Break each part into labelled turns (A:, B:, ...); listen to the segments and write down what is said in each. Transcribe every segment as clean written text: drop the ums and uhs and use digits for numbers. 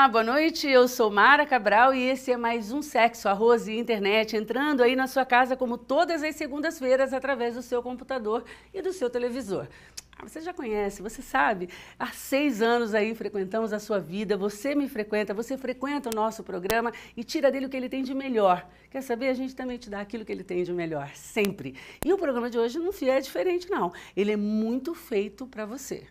A: Olá, boa noite, eu sou Mara Cabral e esse é mais um Sexo, Arroz e Internet, entrando aí na sua casa como todas as segundas-feiras através do seu computador e do seu televisor. Você já conhece, você sabe, há 6 anos aí frequentamos a sua vida, você me frequenta, você frequenta o nosso programa e tira dele o que ele tem de melhor. Quer saber? A gente também te dá aquilo que ele tem de melhor, sempre. E o programa de hoje não é diferente, não. Ele é muito feito para você.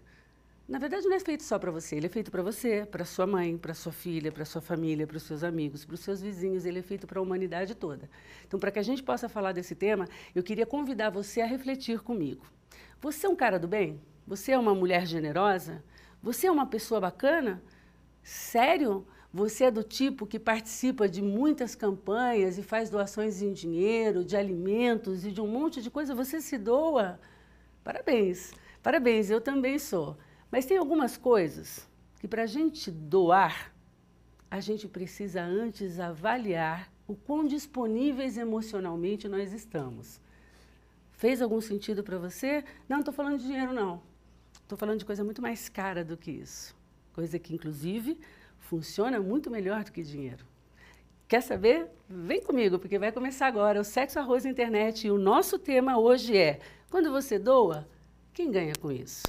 A: Na verdade, não é feito só para você, ele é feito para você, para sua mãe, para sua filha, para sua família, para os seus amigos, para os seus vizinhos, ele é feito para a humanidade toda. Então, para que a gente possa falar desse tema, eu queria convidar você a refletir comigo. Você é um cara do bem? Você é uma mulher generosa? Você é uma pessoa bacana? Sério? Você é do tipo que participa de muitas campanhas e faz doações em dinheiro, de alimentos e de um monte de coisa? Você se doa? Parabéns, parabéns, eu também sou. Mas tem algumas coisas que, para a gente doar, a gente precisa antes avaliar o quão disponíveis emocionalmente nós estamos. Fez algum sentido para você? Não, estou falando de dinheiro, não. Estou falando de coisa muito mais cara do que isso. Coisa que, inclusive, funciona muito melhor do que dinheiro. Quer saber? Vem comigo, porque vai começar agora o Sexo, Arroz e Internet. E o nosso tema hoje é: quando você doa, quem ganha com isso?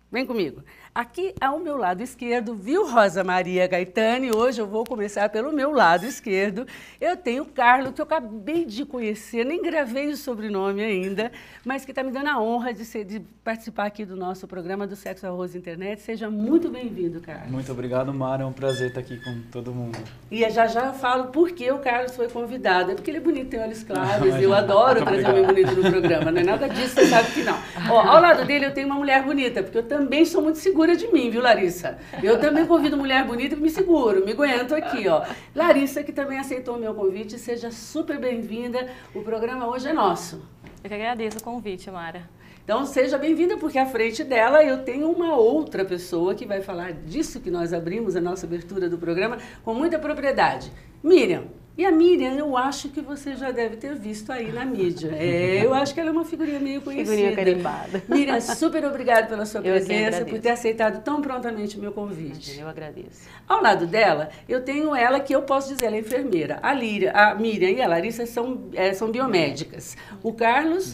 A: Vem comigo. Aqui ao meu lado esquerdo, viu, Rosa Maria Gaetani? Hoje eu vou começar pelo meu lado esquerdo. Eu tenho o Carlos, que eu acabei de conhecer, nem gravei o sobrenome ainda, mas que está me dando a honra de participar aqui do nosso programa do Sexo, Arroz e Internet. Seja muito bem-vindo, Carlos.
B: Muito obrigado, Mara. É um prazer estar aqui com todo mundo.
A: E já eu falo por que o Carlos foi convidado. É porque ele é bonito, tem olhos claros. Eu adoro trazer homem bonito no programa. Não é nada disso, você sabe que não. Ó, ao lado dele eu tenho uma mulher bonita, porque eu também sou muito segura de mim, viu, Larissa? Eu também convido mulher bonita e me seguro, me aguento aqui, ó. Larissa, que também aceitou o meu convite, seja super bem-vinda. O programa hoje é nosso.
C: Eu que agradeço o convite, Mara.
A: Então, seja bem-vinda, porque à frente dela eu tenho uma outra pessoa que vai falar disso que nós abrimos a nossa abertura do programa com muita propriedade. Miriam. E a Miriam, eu acho que você já deve ter visto aí na mídia. Eu acho que ela é uma figurinha meio conhecida.
C: Figurinha carimbada.
A: Miriam, super obrigada pela sua presença, por ter aceitado tão prontamente o meu convite.
C: Eu agradeço.
A: Ao lado dela, eu tenho ela, que eu posso dizer, ela é enfermeira. A Miriam e a Larissa são biomédicas. O Carlos...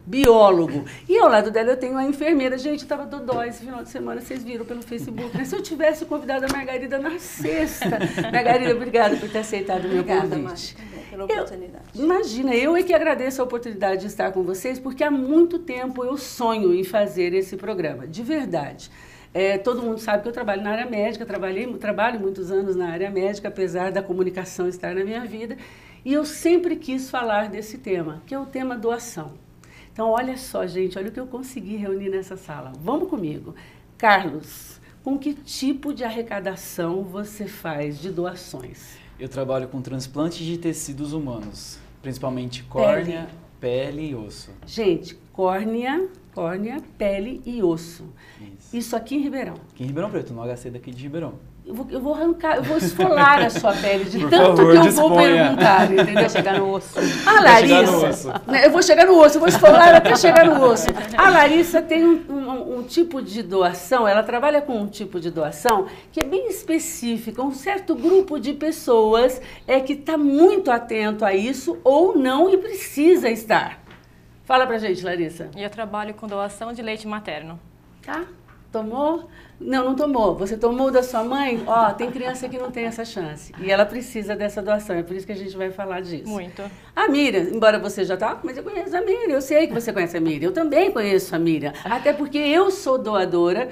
A: Biólogo. E ao lado dela eu tenho a enfermeira. Gente, eu estava dodói esse final de semana, vocês viram pelo Facebook. Mas se eu tivesse convidado a Margarida na sexta... Margarida, obrigada por ter aceitado o meu convite.
D: Pela oportunidade.
A: Imagina, eu é que agradeço a oportunidade de estar com vocês, porque há muito tempo eu sonho em fazer esse programa, de verdade. Todo mundo sabe que eu trabalho na área médica, trabalho muitos anos na área médica, apesar da comunicação estar na minha vida, e eu sempre quis falar desse tema, que é o tema doação. Então, olha só, gente, olha o que eu consegui reunir nessa sala. Vamos comigo. Carlos, com que tipo de arrecadação você faz de doações?
B: Eu trabalho com transplantes de tecidos humanos, principalmente córnea, pele e osso.
A: Gente, córnea, pele e osso. Isso aqui em Ribeirão.
B: Aqui em Ribeirão Preto, no HC daqui de Ribeirão.
A: Eu vou arrancar, eu vou esfolar a sua pele de
B: Por
A: tanto
B: favor,
A: que eu
B: disponha.
A: vou perguntar, entendeu?
C: Vai chegar no osso.
A: A
B: Vai chegar no
A: Larissa,
B: osso.
A: né, eu vou chegar no osso, eu vou esfolar até chegar no osso. A Larissa tem um tipo de doação, ela trabalha com um tipo de doação que é bem específica. Um certo grupo de pessoas que está muito atento a isso ou não e precisa estar. Fala pra gente, Larissa.
C: E eu trabalho com doação de leite materno.
A: Tá? Tomou? Não tomou. Você tomou da sua mãe? Ó, tem criança que não tem essa chance. E ela precisa dessa doação. É por isso que a gente vai falar disso.
C: Muito.
A: A Miriam, embora você já tá, mas eu conheço a Miriam. Eu sei que você conhece a Miriam. Eu também conheço a Miriam. Até porque eu sou doadora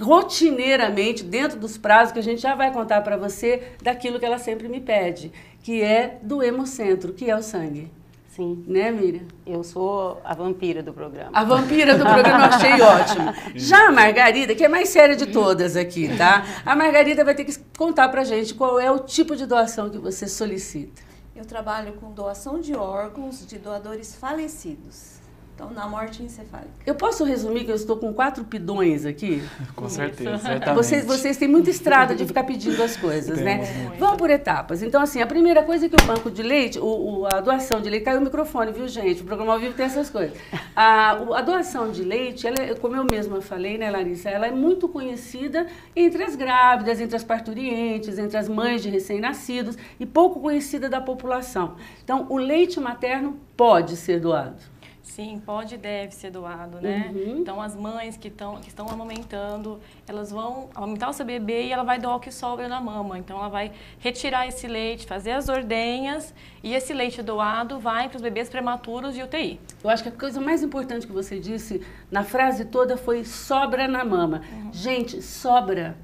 A: rotineiramente, dentro dos prazos que a gente já vai contar para você, daquilo que ela sempre me pede, que é do Hemocentro, que é o sangue.
D: Sim.
A: Né, Miriam?
D: Eu sou a vampira do programa.
A: A vampira do programa eu achei ótimo. Já a Margarida, que é mais séria de todas aqui, tá? A Margarida vai ter que contar pra gente qual é o tipo de doação que você solicita.
E: Eu trabalho com doação de órgãos de doadores falecidos.
D: Então, na morte encefálica.
A: Eu posso resumir que eu estou com 4 pidões aqui?
B: Com certeza, certamente.
A: Vocês têm muita estrada de ficar pedindo as coisas, né?
C: Muito.
A: Vamos por etapas. Então, assim, a primeira coisa é que o banco de leite, a doação de leite, caiu o microfone, viu, gente? O programa ao vivo tem essas coisas. A doação de leite, ela, como eu mesma falei, né, Larissa, ela é muito conhecida entre as grávidas, entre as parturientes, entre as mães de recém-nascidos e pouco conhecida da população. Então, o leite materno pode ser doado.
C: Sim, pode e deve ser doado, né?
A: Uhum.
C: Então, as mães que estão amamentando, elas vão amamentar o seu bebê e ela vai doar o que sobra na mama. Então, ela vai retirar esse leite, fazer as ordenhas e esse leite doado vai para os bebês prematuros de UTI.
A: Eu acho que a coisa mais importante que você disse na frase toda foi sobra na mama. Gente, sobra.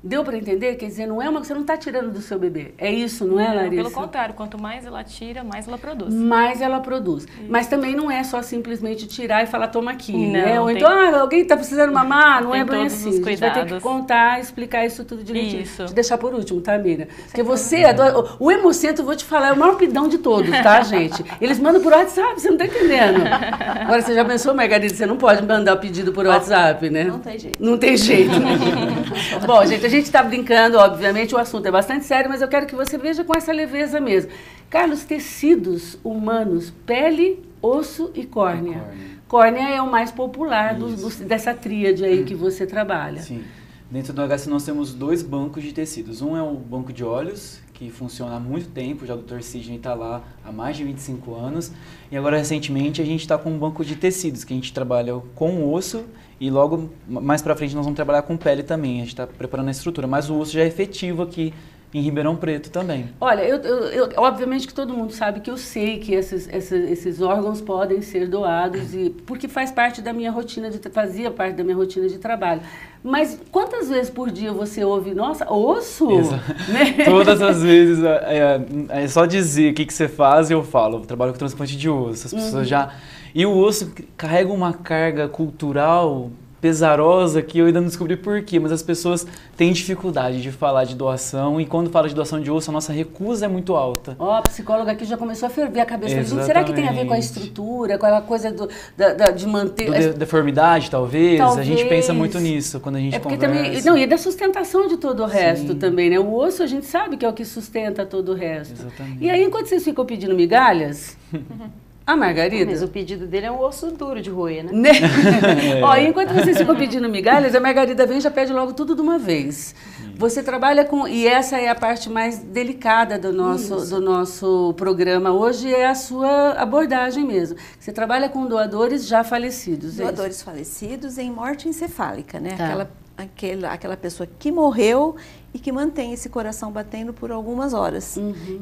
A: Deu para entender? Quer dizer, não é você não está tirando do seu bebê. É isso, não é, Larissa?
C: Pelo contrário, quanto mais ela tira, mais ela produz.
A: Mais ela produz. Mas também não é só simplesmente tirar e falar, toma aqui,
C: Não,
A: né? Ou
C: tem-
A: então, alguém está precisando mamar, não
C: Tem
A: é bem
C: todos
A: assim.
C: os
A: A gente vai ter que
C: cuidados.
A: contar, explicar isso tudo direitinho.
C: Isso.
A: Te deixar por último, tá, Mira? Porque você adora... O Hemocentro, eu vou te falar, é o maior pidão de todos, tá, gente? Eles mandam por WhatsApp, você não tá entendendo. Agora, você já pensou, Margarida, você não pode mandar o pedido por WhatsApp, né?
D: Não tem jeito.
A: Não tem jeito. Bom, gente, a gente está brincando, obviamente, o assunto é bastante sério, mas eu quero que você veja com essa leveza mesmo. Carlos, tecidos humanos, pele, osso e córnea. Córnea é o mais popular dessa tríade aí que você trabalha.
B: Sim. Dentro do HC nós temos 2 bancos de tecidos. Um é o banco de olhos, que funciona há muito tempo, já o Dr. Sidney está lá há mais de 25 anos. E agora, recentemente, a gente está com um banco de tecidos, que a gente trabalha com osso e logo mais para frente nós vamos trabalhar com pele também. A gente está preparando a estrutura, mas o osso já é efetivo aqui em Ribeirão Preto também.
A: Olha, obviamente que todo mundo sabe que eu sei que esses órgãos podem ser doados, porque faz parte da minha rotina, fazia parte da minha rotina de trabalho. Mas quantas vezes por dia você ouve, nossa, osso? Né?
B: Todas as vezes, é só dizer o que você faz e eu falo. Eu trabalho com transplante de osso, as pessoas já... E o osso carrega uma carga cultural pesarosa que eu ainda não descobri por quê, mas as pessoas têm dificuldade de falar de doação e quando fala de doação de osso, a nossa recusa é muito alta.
A: Ó, a psicóloga aqui já começou a ferver a cabeça.
B: Exatamente.
A: Será que tem a ver com a estrutura, com aquela coisa de manter...
B: Deformidade, talvez. A gente
A: Talvez.
B: pensa muito nisso quando a gente
A: porque
B: conversa.
A: também, não, e da sustentação de todo o resto
B: Sim.
A: também, né? O osso a gente sabe que é o que sustenta todo o resto.
B: Exatamente.
A: E aí, enquanto vocês ficam pedindo migalhas, a Margarida...
D: Mas o pedido dele é um osso duro de roer, né?
A: Né? Ó, enquanto vocês ficam pedindo migalhas, a Margarida vem e já pede logo tudo de uma vez. Você trabalha com... E essa é a parte mais delicada do nosso programa hoje, é a sua abordagem mesmo. Você trabalha com doadores já falecidos.
D: Doadores falecidos em morte encefálica, né?
A: Tá.
D: Aquela pessoa que morreu e que mantém esse coração batendo por algumas horas.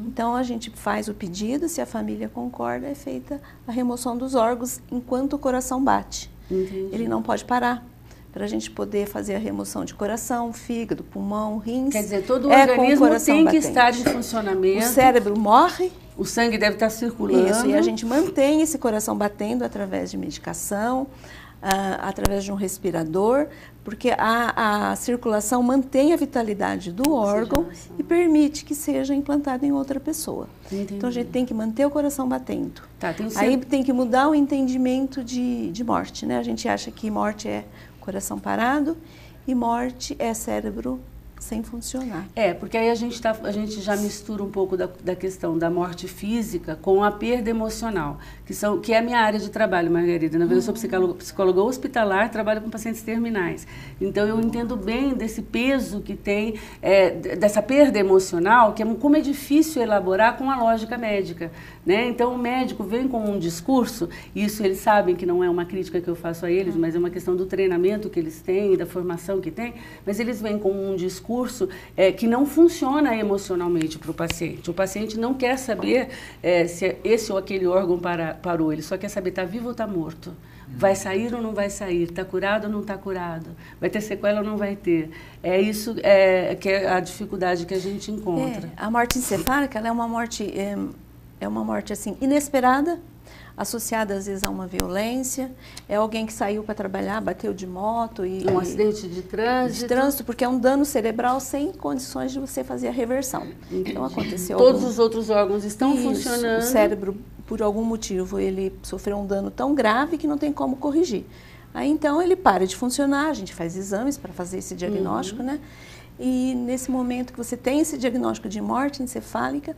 D: Então, a gente faz o pedido, se a família concorda, é feita a remoção dos órgãos enquanto o coração bate.
A: Entendi.
D: Ele não pode parar. Para a gente poder fazer a remoção de coração, fígado, pulmão, rins.
A: Quer dizer, todo o
D: com
A: organismo
D: coração
A: tem que
D: batente.
A: estar em funcionamento.
D: O cérebro morre.
A: O sangue deve estar circulando.
D: Isso, e a gente mantém esse coração batendo através de medicação, através de um respirador, porque a circulação mantém a vitalidade do órgão e permite que seja implantado em outra pessoa.
A: Entendi.
D: Então a gente tem que manter o coração batendo.
A: Tá, tem
D: Aí tem que mudar o entendimento de morte, né? A gente acha que morte é coração parado e morte é cérebro sem funcionar.
A: Porque aí a gente já mistura um pouco da questão da morte física com a perda emocional, que é a minha área de trabalho, Margarida. Na verdade, eu sou psicóloga hospitalar, trabalho com pacientes terminais. Então, eu entendo bem desse peso que tem, dessa perda emocional, que como é difícil elaborar com a lógica médica, né? Então, o médico vem com um discurso, isso eles sabem que não é uma crítica que eu faço a eles, mas é uma questão do treinamento que eles têm, da formação que têm, mas eles vêm com um discurso que não funciona emocionalmente para o paciente. O paciente não quer saber se esse ou aquele órgão parou, ele só quer saber está vivo ou está morto. Vai sair ou não vai sair? Está curado ou não está curado? Vai ter sequela ou não vai ter? É isso que é a dificuldade que a gente encontra.
D: A morte encefálica ela é uma morte assim, inesperada, associada às vezes a uma violência, é alguém que saiu para trabalhar, bateu de moto e...
A: Um acidente de trânsito.
D: De trânsito, porque é um dano cerebral sem condições de você fazer a reversão. Então aconteceu
A: Todos os outros órgãos estão
D: Isso,
A: funcionando.
D: o cérebro por algum motivo ele sofreu um dano tão grave que não tem como corrigir. Aí então ele para de funcionar, a gente faz exames para fazer esse diagnóstico, né? E nesse momento que você tem esse diagnóstico de morte encefálica,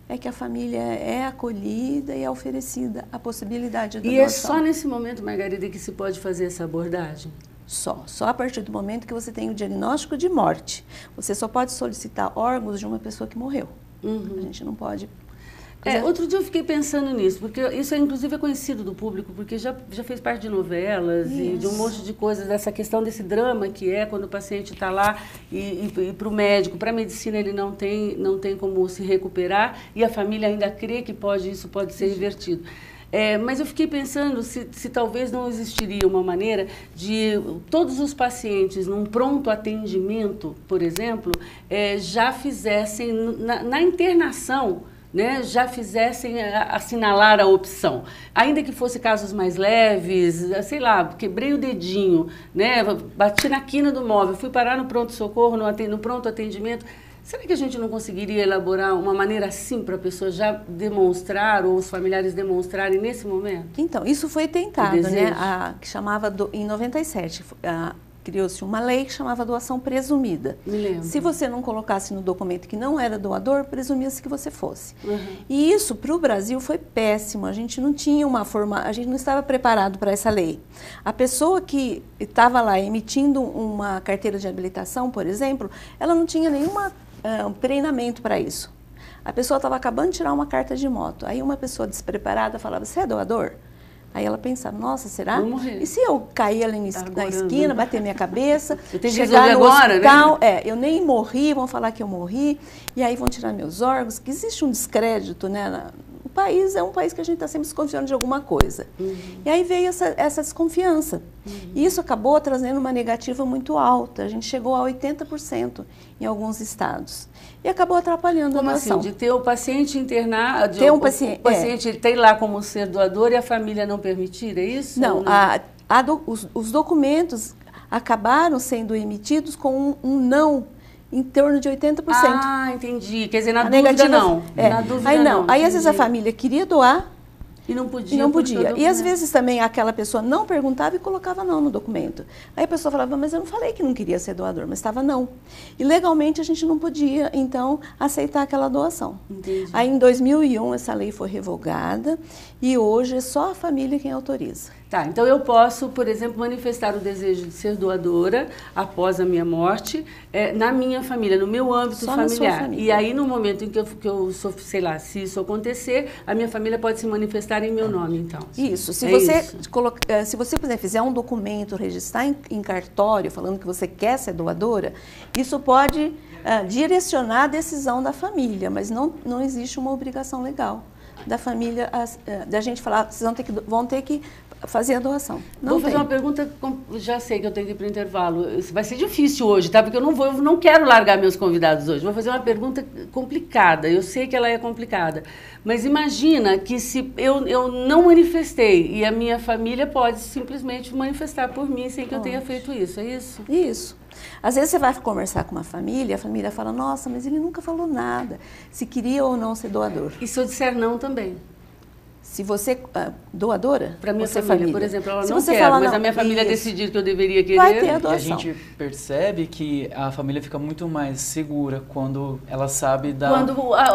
D: é que a família é acolhida e é oferecida a possibilidade da doação.
A: E é só nesse momento, Margarida, que se pode fazer essa abordagem?
D: Só a partir do momento que você tem o diagnóstico de morte. Você só pode solicitar órgãos de uma pessoa que morreu. A gente não pode...
A: Outro dia eu fiquei pensando nisso, porque isso inclusive é conhecido do público, porque já fez parte de novelas e de um monte de coisas, dessa questão desse drama que é quando o paciente está lá e para o médico, para a medicina ele não tem como se recuperar e a família ainda crê que isso pode ser revertido. Mas eu fiquei pensando se talvez não existiria uma maneira de todos os pacientes, num pronto atendimento, por exemplo, já fizessem, na internação, né, já fizessem assinalar a opção. Ainda que fosse casos mais leves, sei lá, quebrei o dedinho, né, bati na quina do móvel, fui parar no pronto-socorro, no pronto atendimento. Será que a gente não conseguiria elaborar uma maneira assim para a pessoa já demonstrar, ou os familiares demonstrarem nesse momento?
D: Então, isso foi tentado, né? Que chamava, em 97, criou-se uma lei que chamava doação presumida.
A: Me lembro.
D: Se você não colocasse no documento que não era doador, presumia-se que você fosse. E isso, para o Brasil, foi péssimo. A gente não tinha a gente não estava preparado para essa lei. A pessoa que estava lá emitindo uma carteira de habilitação, por exemplo, ela não tinha nenhum treinamento para isso. A pessoa estava acabando de tirar uma carta de moto. Aí uma pessoa despreparada falava, você é doador? Aí ela pensava, nossa, será?
A: Vou morrer.
D: E se eu cair ali na esquina, bater minha cabeça,
A: eu tenho que
D: chegar no
A: agora,
D: hospital,
A: né?
D: Eu nem morri, vão falar que eu morri, e aí vão tirar meus órgãos, que existe um descrédito, né? O país é um país que a gente está sempre desconfiando de alguma coisa. E aí veio essa desconfiança. E isso acabou trazendo uma negativa muito alta. A gente chegou a 80% em alguns estados. E acabou atrapalhando a doação.
A: Assim, de ter o paciente internado,
D: ter um paciente,
A: o paciente tem lá como ser doador e a família não permitir, é isso?
D: Não, os documentos acabaram sendo emitidos com um não em torno de 80%.
A: Ah, entendi. Quer dizer, na dúvida não. Na dúvida
D: aí não. Aí
A: entendi.
D: às vezes a família queria doar
A: e não podia.
D: E não podia. E às vezes também aquela pessoa não perguntava e colocava não no documento. Aí a pessoa falava, mas eu não falei que não queria ser doador, mas estava não. E legalmente a gente não podia, então, aceitar aquela doação.
A: Entendi.
D: Aí em 2001 essa lei foi revogada e hoje é só a família quem autoriza.
A: Tá, então eu posso, por exemplo, manifestar o desejo de ser doadora após a minha morte na minha família, no meu âmbito
D: só
A: familiar.
D: Na sua família.
A: E aí, no momento em que eu sou, sei lá, se isso acontecer, a minha família pode se manifestar em meu nome, então.
D: Isso. Se você puder fizer um documento, registrar em cartório, falando que você quer ser doadora, isso pode direcionar a decisão da família, mas não existe uma obrigação legal da família, da gente falar, vocês vão ter que fazer a doação.
A: Vou fazer uma pergunta, já sei que eu tenho que ir para o intervalo. Vai ser difícil hoje, tá? Porque eu não quero largar meus convidados hoje. Vou fazer uma pergunta complicada, eu sei que ela é complicada. Mas imagina que se eu não manifestei e a minha família pode simplesmente manifestar por mim sem que eu tenha feito isso, é isso?
D: Isso. Às vezes você vai conversar com uma família, a família fala, nossa, mas ele nunca falou nada, se queria ou não ser doador.
A: E se eu disser não também?
D: Se você, doadora,
A: para minha
D: você
A: família, por exemplo, ela
D: se
A: não
D: você
A: quer,
D: falar,
A: mas
D: não,
A: a minha família
D: isso,
A: decidir que eu deveria querer.
D: vai ter a doação.
B: E a gente percebe que a família fica muito mais segura quando ela sabe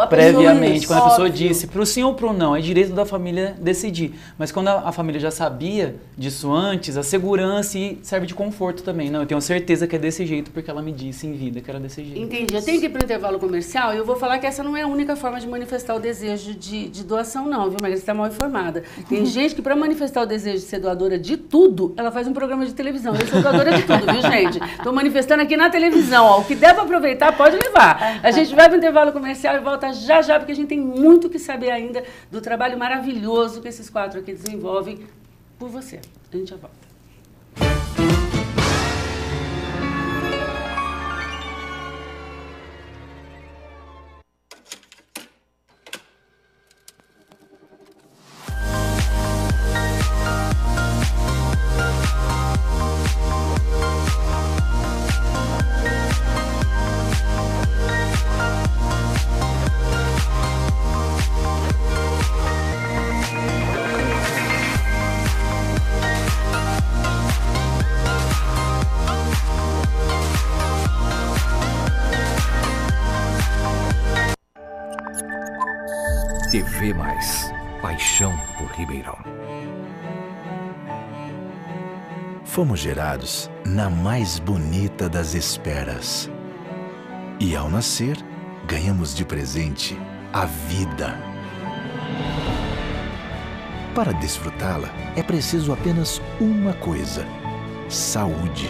B: previamente, quando a pessoa disse para o sim ou para o não, é direito da família decidir. Mas quando a família já sabia disso antes, a segurança serve de conforto também. Não, eu tenho certeza que é desse jeito porque ela me disse em vida que era desse jeito.
A: Entendi. Eu tenho que ir para o intervalo comercial e eu vou falar que essa não é a única forma de manifestar o desejo de doação, não, viu, Margarida? Você está mal informada. Tem gente que, para manifestar o desejo de ser doadora de tudo, ela faz um programa de televisão. Eu sou doadora de tudo, viu, gente? Estou manifestando aqui na televisão. Ó. O que der para aproveitar, pode levar. A gente vai para o intervalo comercial e volta já, porque a gente tem muito que saber ainda do trabalho maravilhoso que esses 4 aqui desenvolvem por você. A gente já volta.
E: TV Mais, paixão por Ribeirão.
F: Fomos gerados na mais bonita das esperas. E ao nascer, ganhamos de presente a vida. Para desfrutá-la, é preciso apenas uma coisa: saúde.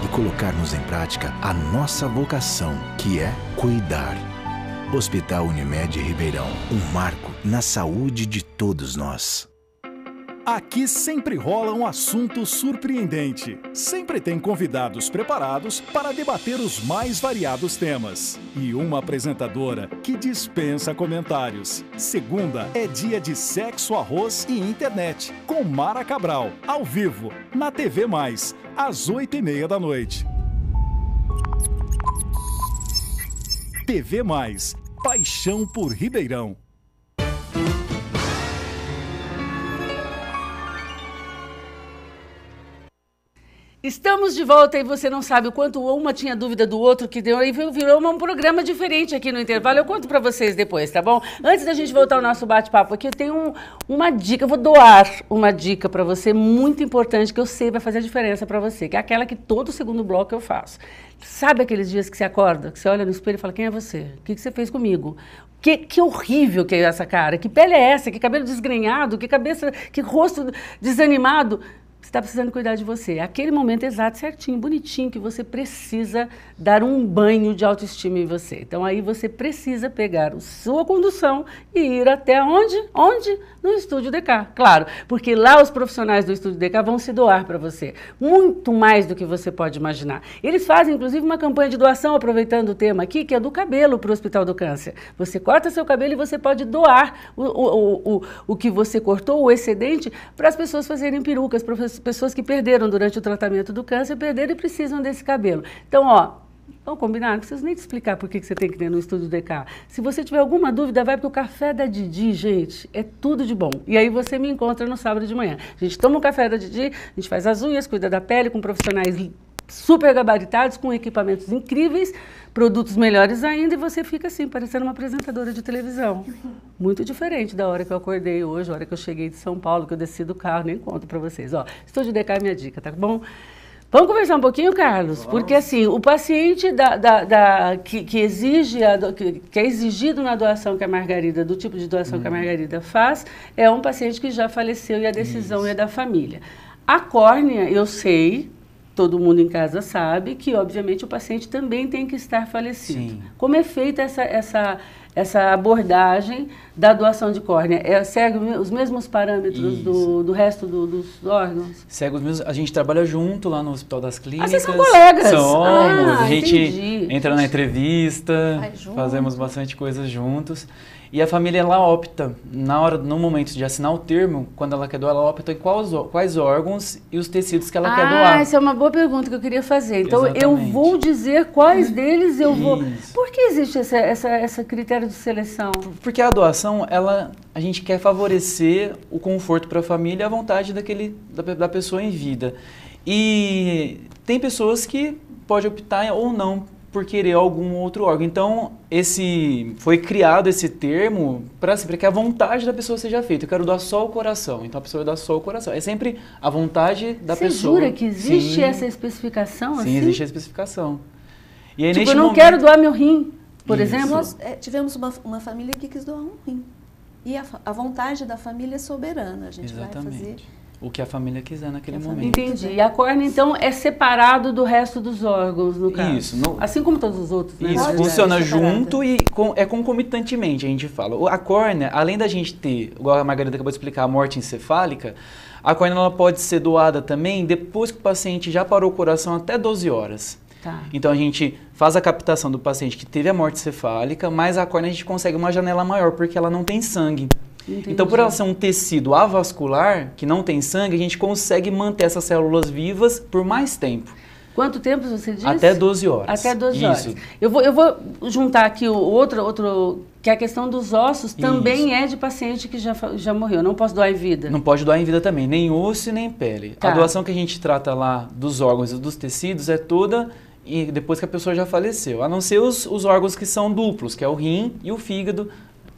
F: E colocarmos em prática a nossa vocação, que é cuidar. Hospital Unimed Ribeirão, um marco na saúde de todos nós.
G: Aqui sempre rola um assunto surpreendente. Sempre tem convidados preparados para debater os mais variados temas. E uma apresentadora que dispensa comentários. Segunda é dia de sexo, arroz e internet, com Mara Cabral, ao vivo, na TV Mais, às 8h30 da noite. TV Mais, paixão por Ribeirão.
A: Estamos de volta e você não sabe o quanto uma tinha dúvida do outro, que deu e virou um programa diferente aqui no intervalo. Eu conto pra vocês depois, tá bom? Antes da gente voltar ao nosso bate-papo aqui, eu tenho uma dica, eu vou doar uma dica pra você muito importante, que eu sei vai fazer a diferença pra você, que é aquela que todo segundo bloco eu faço. Sabe aqueles dias que você acorda, que você olha no espelho e fala: quem é você? O que você fez comigo? Que horrível que é essa cara, que pele é essa, que cabelo desgrenhado, que cabeça, que rosto desanimado. Você está precisando cuidar de você. Aquele momento exato, certinho, bonitinho, que você precisa dar um banho de autoestima em você. Então, aí você precisa pegar a sua condução e ir até onde? Onde? No Estúdio DK, claro. Porque lá os profissionais do Estúdio DK vão se doar para você. Muito mais do que você pode imaginar. Eles fazem, inclusive, uma campanha de doação, aproveitando o tema aqui, que é do cabelo para o Hospital do Câncer. Você corta seu cabelo e você pode doar o que você cortou, o excedente, para as pessoas fazerem perucas, para pessoas que perderam durante o tratamento do câncer, perderam e precisam desse cabelo. Então, ó, vamos combinar, não preciso nem te explicar por que você tem que ir no Estúdio DK. Se você tiver alguma dúvida, vai, porque o café da Didi, gente, é tudo de bom. E aí você me encontra no sábado de manhã. A gente toma o café da Didi, a gente faz as unhas, cuida da pele, com profissionais super gabaritados, com equipamentos incríveis, produtos melhores ainda, e você fica assim, parecendo uma apresentadora de televisão. Muito diferente da hora que eu acordei hoje, a hora que eu cheguei de São Paulo, que eu desci do carro, nem conto pra vocês. Ó, Estúdio DK é minha dica, tá bom? Vamos conversar um pouquinho, Carlos? Porque assim, o paciente que é exigido na doação que a Margarida, do tipo de doação que a Margarida faz, é um paciente que já faleceu e a decisão é da família. A córnea, eu sei, todo mundo em casa sabe, que obviamente o paciente também tem que estar falecido. Sim. Como é feita essa abordagem da doação de córnea? Segue os mesmos parâmetros do resto dos órgãos?
B: Segue os mesmos. A gente trabalha junto lá no Hospital das Clínicas.
A: Vocês são colegas?
B: Somos. A gente entra na entrevista, fazemos bastante coisas juntos. E a família, ela opta, no momento de assinar o termo, quando ela quer doar, ela opta em quais órgãos e os tecidos que ela quer doar.
A: Essa é uma boa pergunta que eu queria fazer. Então, eu vou dizer quais deles eu vou... Por que existe esse critério de seleção?
B: Porque a doação, a gente quer favorecer o conforto para a família e a vontade da pessoa em vida. E tem pessoas que podem optar ou não por querer algum outro órgão. Então, foi criado esse termo para que a vontade da pessoa seja feita. Eu quero doar só o coração. Então, a pessoa dá só o coração. É sempre a vontade da pessoa.
A: Você jura que existe essa especificação?
B: Sim,
A: assim?
B: existe a especificação. E aí,
A: eu não quero doar meu rim, por exemplo?
D: Nós tivemos uma família que quis doar um rim. E a vontade da família é soberana. A gente vai fazer...
B: o que a família quiser naquele momento.
A: Entendi. E a córnea, então, é separado do resto dos órgãos, no caso?
B: Isso.
A: Assim como todos os outros, né?
B: Isso, funciona junto e é concomitantemente, a gente fala. A córnea, além da gente ter, igual a Margarida acabou de explicar, a morte encefálica, a córnea ela pode ser doada também depois que o paciente já parou o coração até 12 horas.
A: Tá.
B: Então, a gente faz a captação do paciente que teve a morte encefálica, mas a córnea a gente consegue uma janela maior, porque ela não tem sangue. Entendi. Então, por ela ser um tecido avascular, que não tem sangue, a gente consegue manter essas células vivas por mais tempo.
A: Quanto tempo você disse?
B: Até 12 horas.
A: Até 12 horas. Eu vou juntar aqui o outro, que é a questão dos ossos, também é de paciente que já morreu. Não posso doar em vida?
B: Não pode doar em vida também, nem osso e nem pele.
A: Tá.
B: A doação que a gente trata lá dos órgãos e dos tecidos é toda e depois que a pessoa já faleceu. A não ser os órgãos que são duplos, que é o rim e o fígado,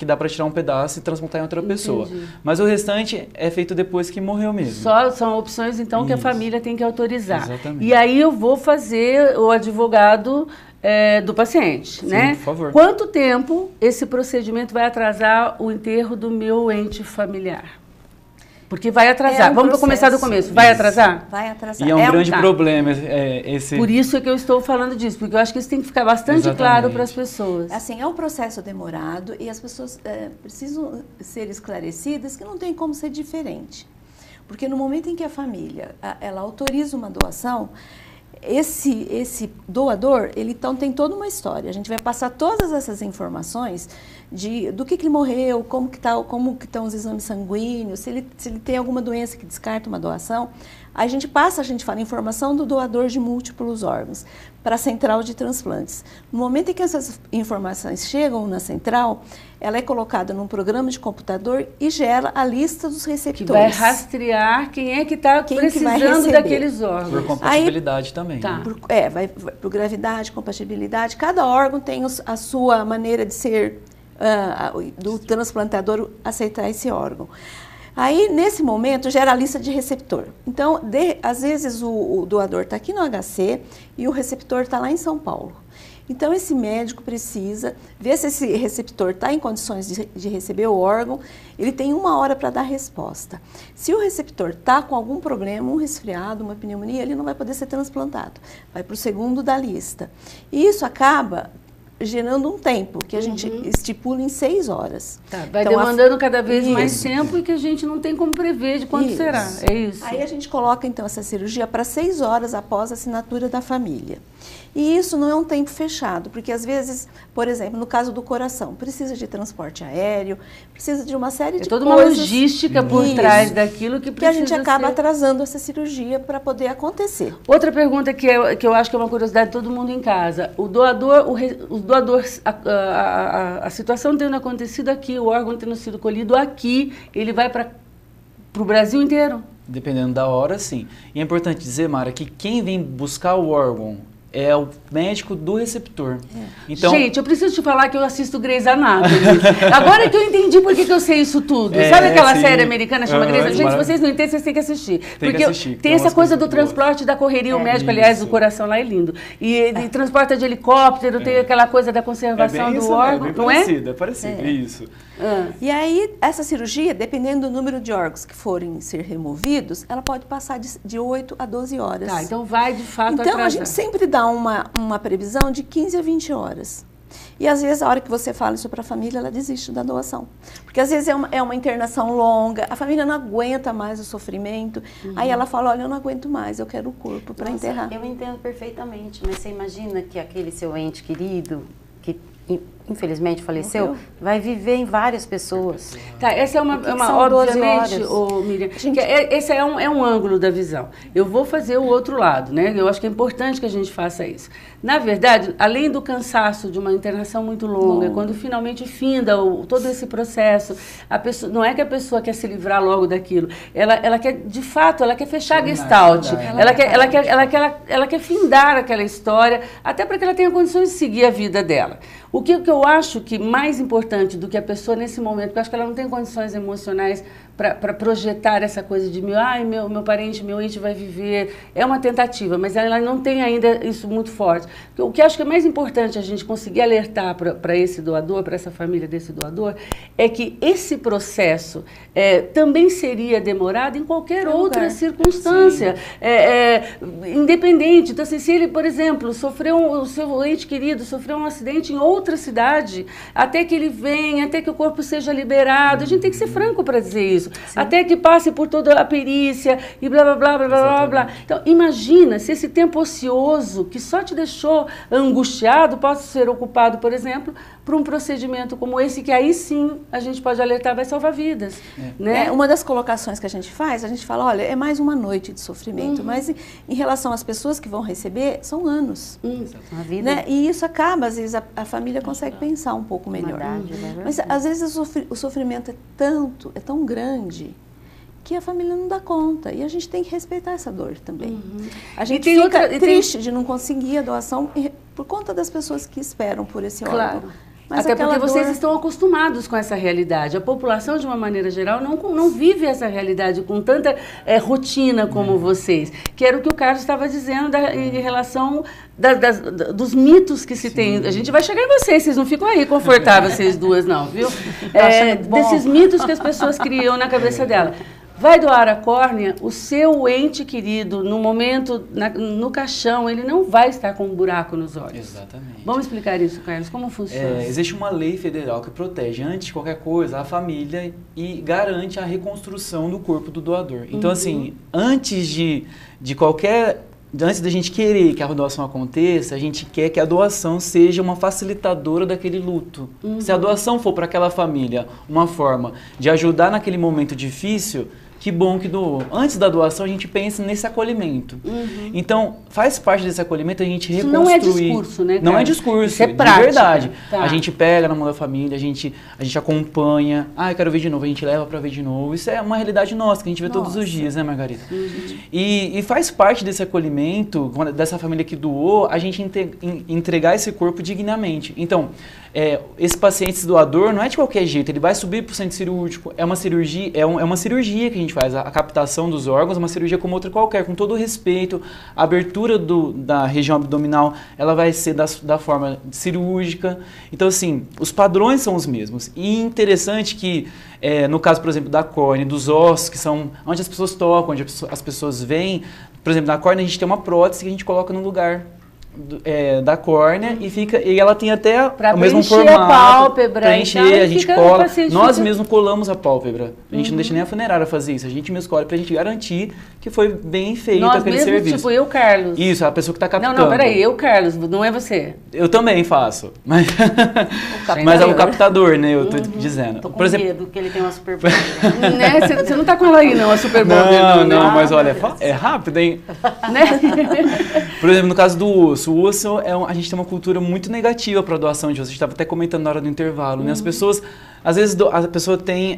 B: que dá para tirar um pedaço e transplantar em outra pessoa. Mas o restante é feito depois que morreu mesmo.
A: São opções, então, que a família tem que autorizar.
B: Exatamente.
A: E aí eu vou fazer o advogado do paciente, né?
B: Por favor.
A: Quanto tempo esse procedimento vai atrasar o enterro do meu ente familiar? Porque vai atrasar. Vamos começar do começo. Vai atrasar?
D: Vai atrasar.
B: E é um grande problema esse...
A: Por isso é que eu estou falando disso, porque eu acho que isso tem que ficar bastante claro para as pessoas.
D: Assim, é um processo demorado e as pessoas precisam ser esclarecidas que não tem como ser diferente. Porque no momento em que a família ela autoriza uma doação, esse doador, ele então tem toda uma história. A gente vai passar todas essas informações do que ele morreu, como que estão os exames sanguíneos, se ele tem alguma doença que descarta uma doação. A gente fala informação do doador de múltiplos órgãos para a central de transplantes. No momento em que essas informações chegam na central, ela é colocada num programa de computador e gera a lista dos receptores.
A: Que vai rastrear quem é que está precisando daqueles órgãos.
B: Por compatibilidade também.
A: Tá.
B: Né?
D: Vai por gravidade, compatibilidade. Cada órgão tem a sua maneira de ser, do transplantador aceitar esse órgão. Aí, nesse momento, gera a lista de receptor. Então, às vezes, o doador está aqui no HC e o receptor está lá em São Paulo. Então, esse médico precisa ver se esse receptor está em condições de receber o órgão. Ele tem 1 hora para dar resposta. Se o receptor está com algum problema, um resfriado, uma pneumonia, ele não vai poder ser transplantado. Vai para o segundo da lista. E isso acaba gerando um tempo, que a gente estipula em 6 horas.
A: Tá, vai então, demandando cada vez mais tempo e que a gente não tem como prever de quanto será. É isso.
D: Aí a gente coloca, então, essa cirurgia para 6 horas após a assinatura da família. E isso não é um tempo fechado, porque às vezes, por exemplo, no caso do coração, precisa de transporte aéreo, precisa de uma série de coisas.
A: Toda uma logística por trás daquilo que precisa
D: a gente acaba atrasando essa cirurgia para poder acontecer.
A: Outra pergunta que eu acho que é uma curiosidade de todo mundo em casa. O doador, a situação tendo acontecido aqui, o órgão tendo sido colhido aqui, ele vai para o Brasil inteiro?
B: Dependendo da hora, sim. E é importante dizer, Mara, que quem vem buscar o órgão é o médico do receptor. Então,
A: gente, eu preciso te falar que eu assisto Grey's Anatomy. Agora que eu entendi por que eu sei isso tudo. Sabe aquela série americana chama Grey's Anatomy? Gente, se vocês não entendem, vocês têm que assistir. Tem essa coisa do transporte da correria, o médico, aliás, o coração lá é lindo. E transporta de helicóptero, tem aquela coisa da conservação do órgão, não é?
B: É parecido, isso.
D: E aí, essa cirurgia, dependendo do número de órgãos que forem ser removidos, ela pode passar de 8 a 12 horas.
A: Tá, então vai de fato
D: atrasar. Então, a gente sempre dá uma previsão de 15 a 20 horas. E às vezes, a hora que você fala isso para a família, ela desiste da doação. Porque às vezes é uma internação longa, a família não aguenta mais o sofrimento. Aí ela fala, olha, eu não aguento mais, eu quero o corpo para enterrar.
H: Eu entendo perfeitamente, mas você imagina que aquele seu ente querido, que infelizmente faleceu, vai viver em várias pessoas.
A: Tá, essa é uma obviamente, Miriam, esse é um ângulo da visão. Eu vou fazer o outro lado, né? Eu acho que é importante que a gente faça isso. Na verdade, além do cansaço de uma internação muito longa, quando finalmente finda todo esse processo, a pessoa, não é que a pessoa quer se livrar logo daquilo, ela quer, de fato, ela quer fechar a gestalt, ela quer findar aquela história, até para que ela tenha condições de seguir a vida dela. O que eu acho que mais importante do que a pessoa nesse momento, porque eu acho que ela não tem condições emocionais para projetar essa coisa de meu parente, meu ente vai viver, é uma tentativa, mas ela não tem ainda isso muito forte. O que eu acho que é mais importante a gente conseguir alertar para esse doador, para essa família desse doador, é que esse processo também seria demorado em qualquer outra circunstância, independente. Então, assim, se ele, por exemplo, o seu ente querido sofreu um acidente em outra cidade, até que ele venha, até que o corpo seja liberado, a gente tem que ser franco para dizer isso. Até que passe por toda a perícia e blá, blá, blá, blá, blá, blá. Então, imagina se esse tempo ocioso que só te deixou angustiado possa ser ocupado, por exemplo, por um procedimento como esse, que aí sim a gente pode alertar, vai salvar vidas. Né?
D: Uma das colocações que a gente fala, olha, é mais uma noite de sofrimento, mas em relação às pessoas que vão receber, são anos.
H: Uma vida.
D: Né? E isso acaba, às vezes, a família consegue pensar um pouco melhor. Mas às vezes o sofrimento é tão grande que a família não dá conta. E a gente tem que respeitar essa dor também. A gente fica triste de não conseguir a doação por conta das pessoas que esperam por esse órgão. Mas
A: até porque
D: aquela
A: vocês
D: dor-
A: estão acostumados com essa realidade. A população, de uma maneira geral, não vive essa realidade com tanta rotina como vocês. Que era o que o Carlos estava dizendo em relação dos mitos que se tem. A gente vai chegar em vocês não ficam aí confortáveis, vocês duas, não, viu? Desses mitos que as pessoas criam na cabeça dela. Vai doar a córnea, o seu ente querido, no momento, no caixão, ele não vai estar com um buraco nos olhos.
B: Exatamente.
A: Vamos explicar isso, Carlos? Como funciona?
B: Existe uma lei federal que protege, antes de qualquer coisa, a família e garante a reconstrução do corpo do doador. Então, assim, antes da gente querer que a doação aconteça, a gente quer que a doação seja uma facilitadora daquele luto. Se a doação for para aquela família uma forma de ajudar naquele momento difícil, que bom que doou. Antes da doação, a gente pensa nesse acolhimento. Então, faz parte desse acolhimento a gente
A: Isso
B: reconstruir.
A: não é discurso, né,
B: Não é
A: Carlos?
B: discurso,
A: Isso é
B: de
A: prática.
B: verdade.
A: Tá.
B: A gente pega na mão da família, a gente acompanha. Eu quero ver de novo, a gente leva para ver de novo. Isso é uma realidade nossa, que a gente vê todos os dias, né, Margarida? E faz parte desse acolhimento, dessa família que doou, a gente entregar esse corpo dignamente. Então, esse paciente doador não é de qualquer jeito, ele vai subir para o centro cirúrgico, é uma cirurgia que a gente faz, a captação dos órgãos é uma cirurgia como outra qualquer, com todo o respeito, a abertura da região abdominal, ela vai ser da forma cirúrgica, então assim, os padrões são os mesmos, e interessante que no caso, por exemplo, da córnea, dos ossos, que são onde as pessoas tocam, onde as pessoas veem, por exemplo, na córnea a gente tem uma prótese que a gente coloca no lugar da córnea e ela tem até o mesmo formato.
A: A pálpebra,
B: preencher,
A: então,
B: a gente
A: fica,
B: cola.
A: o paciente
B: Nós
A: fica...
B: mesmos colamos a pálpebra. A gente não deixa nem a funerária fazer isso. A gente mesmo cola pra gente garantir que foi bem feito aquele
A: mesmo,
B: serviço.
A: Tipo, eu, Carlos.
B: Isso, a pessoa que tá captando.
A: Não, peraí, eu, Carlos, não é você.
B: Eu também faço. Mas é o captador, né? Eu tô dizendo.
H: Tô com
B: por exemplo,
H: medo que ele tem uma super poder.
A: Né? Você não tá com ela aí, não, a super bonder,
B: não, mas olha, é rápido, hein?
A: Né?
B: Por exemplo, no caso do osso, o osso a gente tem uma cultura muito negativa para a doação de osso. A gente estava até comentando na hora do intervalo, né? As pessoas, às vezes, a pessoa tem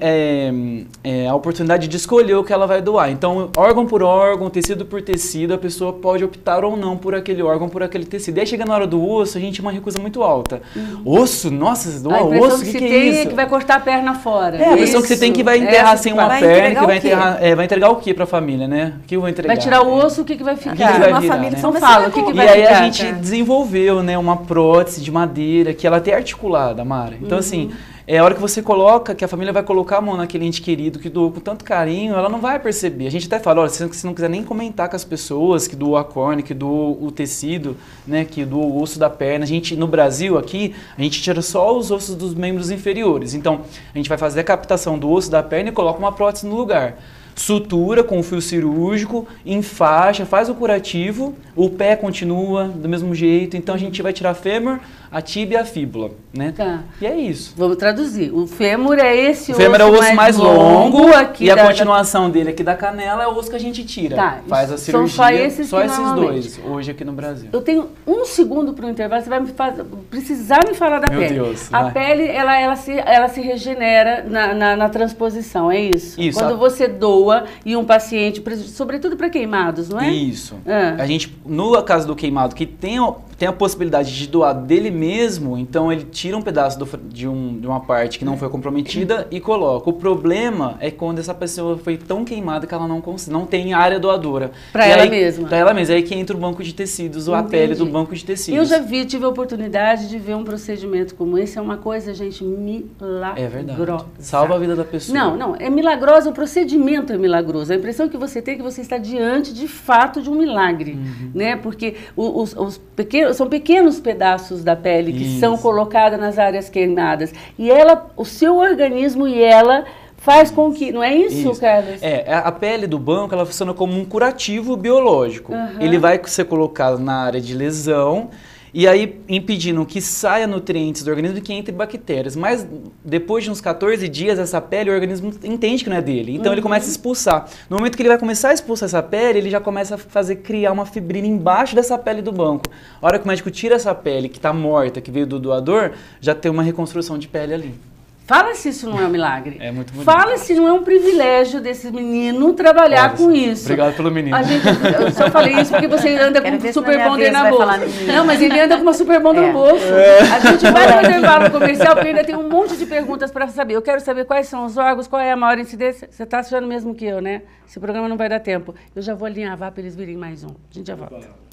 B: a oportunidade de escolher o que ela vai doar. Então, órgão por órgão, tecido por tecido, a pessoa pode optar ou não por aquele órgão, por aquele tecido. E aí chega na hora do osso, a gente tem uma recusa muito alta. Osso? Nossa, você doa osso? O que é isso?
A: Que vai cortar a perna fora.
B: A impressão que você tem que vai enterrar sem uma perna, que vai enterrar. Vai entregar o que para a família, né? O que eu vou entregar?
A: Vai tirar o osso, o que vai ficar?
B: O que vai
D: uma
B: virar,
D: família
B: né?
D: só
A: Fala, o que vai
B: ficar? E aí
A: ficar,
B: a gente desenvolveu, né, uma prótese de madeira que ela é articulada, Mara. Então, assim, a hora que você coloca, que a família vai colocar a mão naquele ente querido que doou com tanto carinho, ela não vai perceber. A gente até fala, olha, se você não quiser nem comentar com as pessoas que doou a córnea, que doou o tecido, né, que doou o osso da perna, a gente, no Brasil aqui, a gente tira só os ossos dos membros inferiores. Então, a gente vai fazer a captação do osso da perna e coloca uma prótese no lugar. Sutura com fio cirúrgico, enfaixa, faz o curativo, o pé continua do mesmo jeito, então a gente vai tirar a fêmur, a tíbia e a fíbula, né?
A: Tá.
B: E é isso.
A: Vamos traduzir. O fêmur é esse
B: osso. O fêmur é o osso mais longo
A: aqui
B: e a continuação dele aqui da canela é o osso que a gente tira.
A: Tá.
B: Faz a cirurgia.
A: São só esses
B: dois, hoje aqui no Brasil.
A: Eu tenho um segundo para o intervalo, você vai precisar me falar da pele.
B: Meu Deus.
A: A pele, ela se regenera na transposição, é isso?
B: Isso.
A: Quando você doa e um paciente, sobretudo para queimados, não é?
B: Isso. A gente, no caso do queimado, que tem a possibilidade de doar dele mesmo, então ele tira um pedaço de uma parte que não foi comprometida e coloca. O problema é quando essa pessoa foi tão queimada que ela não tem área doadora.
A: Para ela mesma.
B: Para ela mesma. É aí que entra o banco de tecidos, ou a pele do banco de tecidos.
A: Eu já tive a oportunidade de ver um procedimento como esse. É uma coisa, gente, milagrosa.
B: É verdade. Salva a vida da pessoa.
A: Não. É milagrosa, o procedimento é milagroso. A impressão que você tem é que você está diante, de fato, de um milagre. Né? Porque são pequenos pedaços da pele que são colocadas nas áreas queimadas. E o seu organismo e ela faz com que... Não é isso, Carlos?
B: A pele do banco, ela funciona como um curativo biológico. Ele vai ser colocado na área de lesão e aí impedindo que saia nutrientes do organismo e que entre bactérias. Mas depois de uns 14 dias, essa pele, o organismo entende que não é dele. Então ele começa a expulsar. No momento que ele vai começar a expulsar essa pele, ele já começa a criar uma fibrina embaixo dessa pele do banco. A hora que o médico tira essa pele que está morta, que veio do doador, já tem uma reconstrução de pele ali.
A: Fala se isso não é um milagre.
B: É muito bonito.
A: Fala se não é um privilégio desse menino trabalhar com isso.
B: Obrigado pelo menino.
A: Eu só falei isso porque você anda com um super bonder na bolsa. Não, mas ele anda com uma super bonder no bolso. A gente vai para o intervalo comercial porque ainda tem um monte de perguntas para saber. Eu quero saber quais são os órgãos, qual é a maior incidência. Você está achando mesmo que eu, né? Esse programa não vai dar tempo. Eu já vou alinhavar para eles virem mais um. A gente já volta.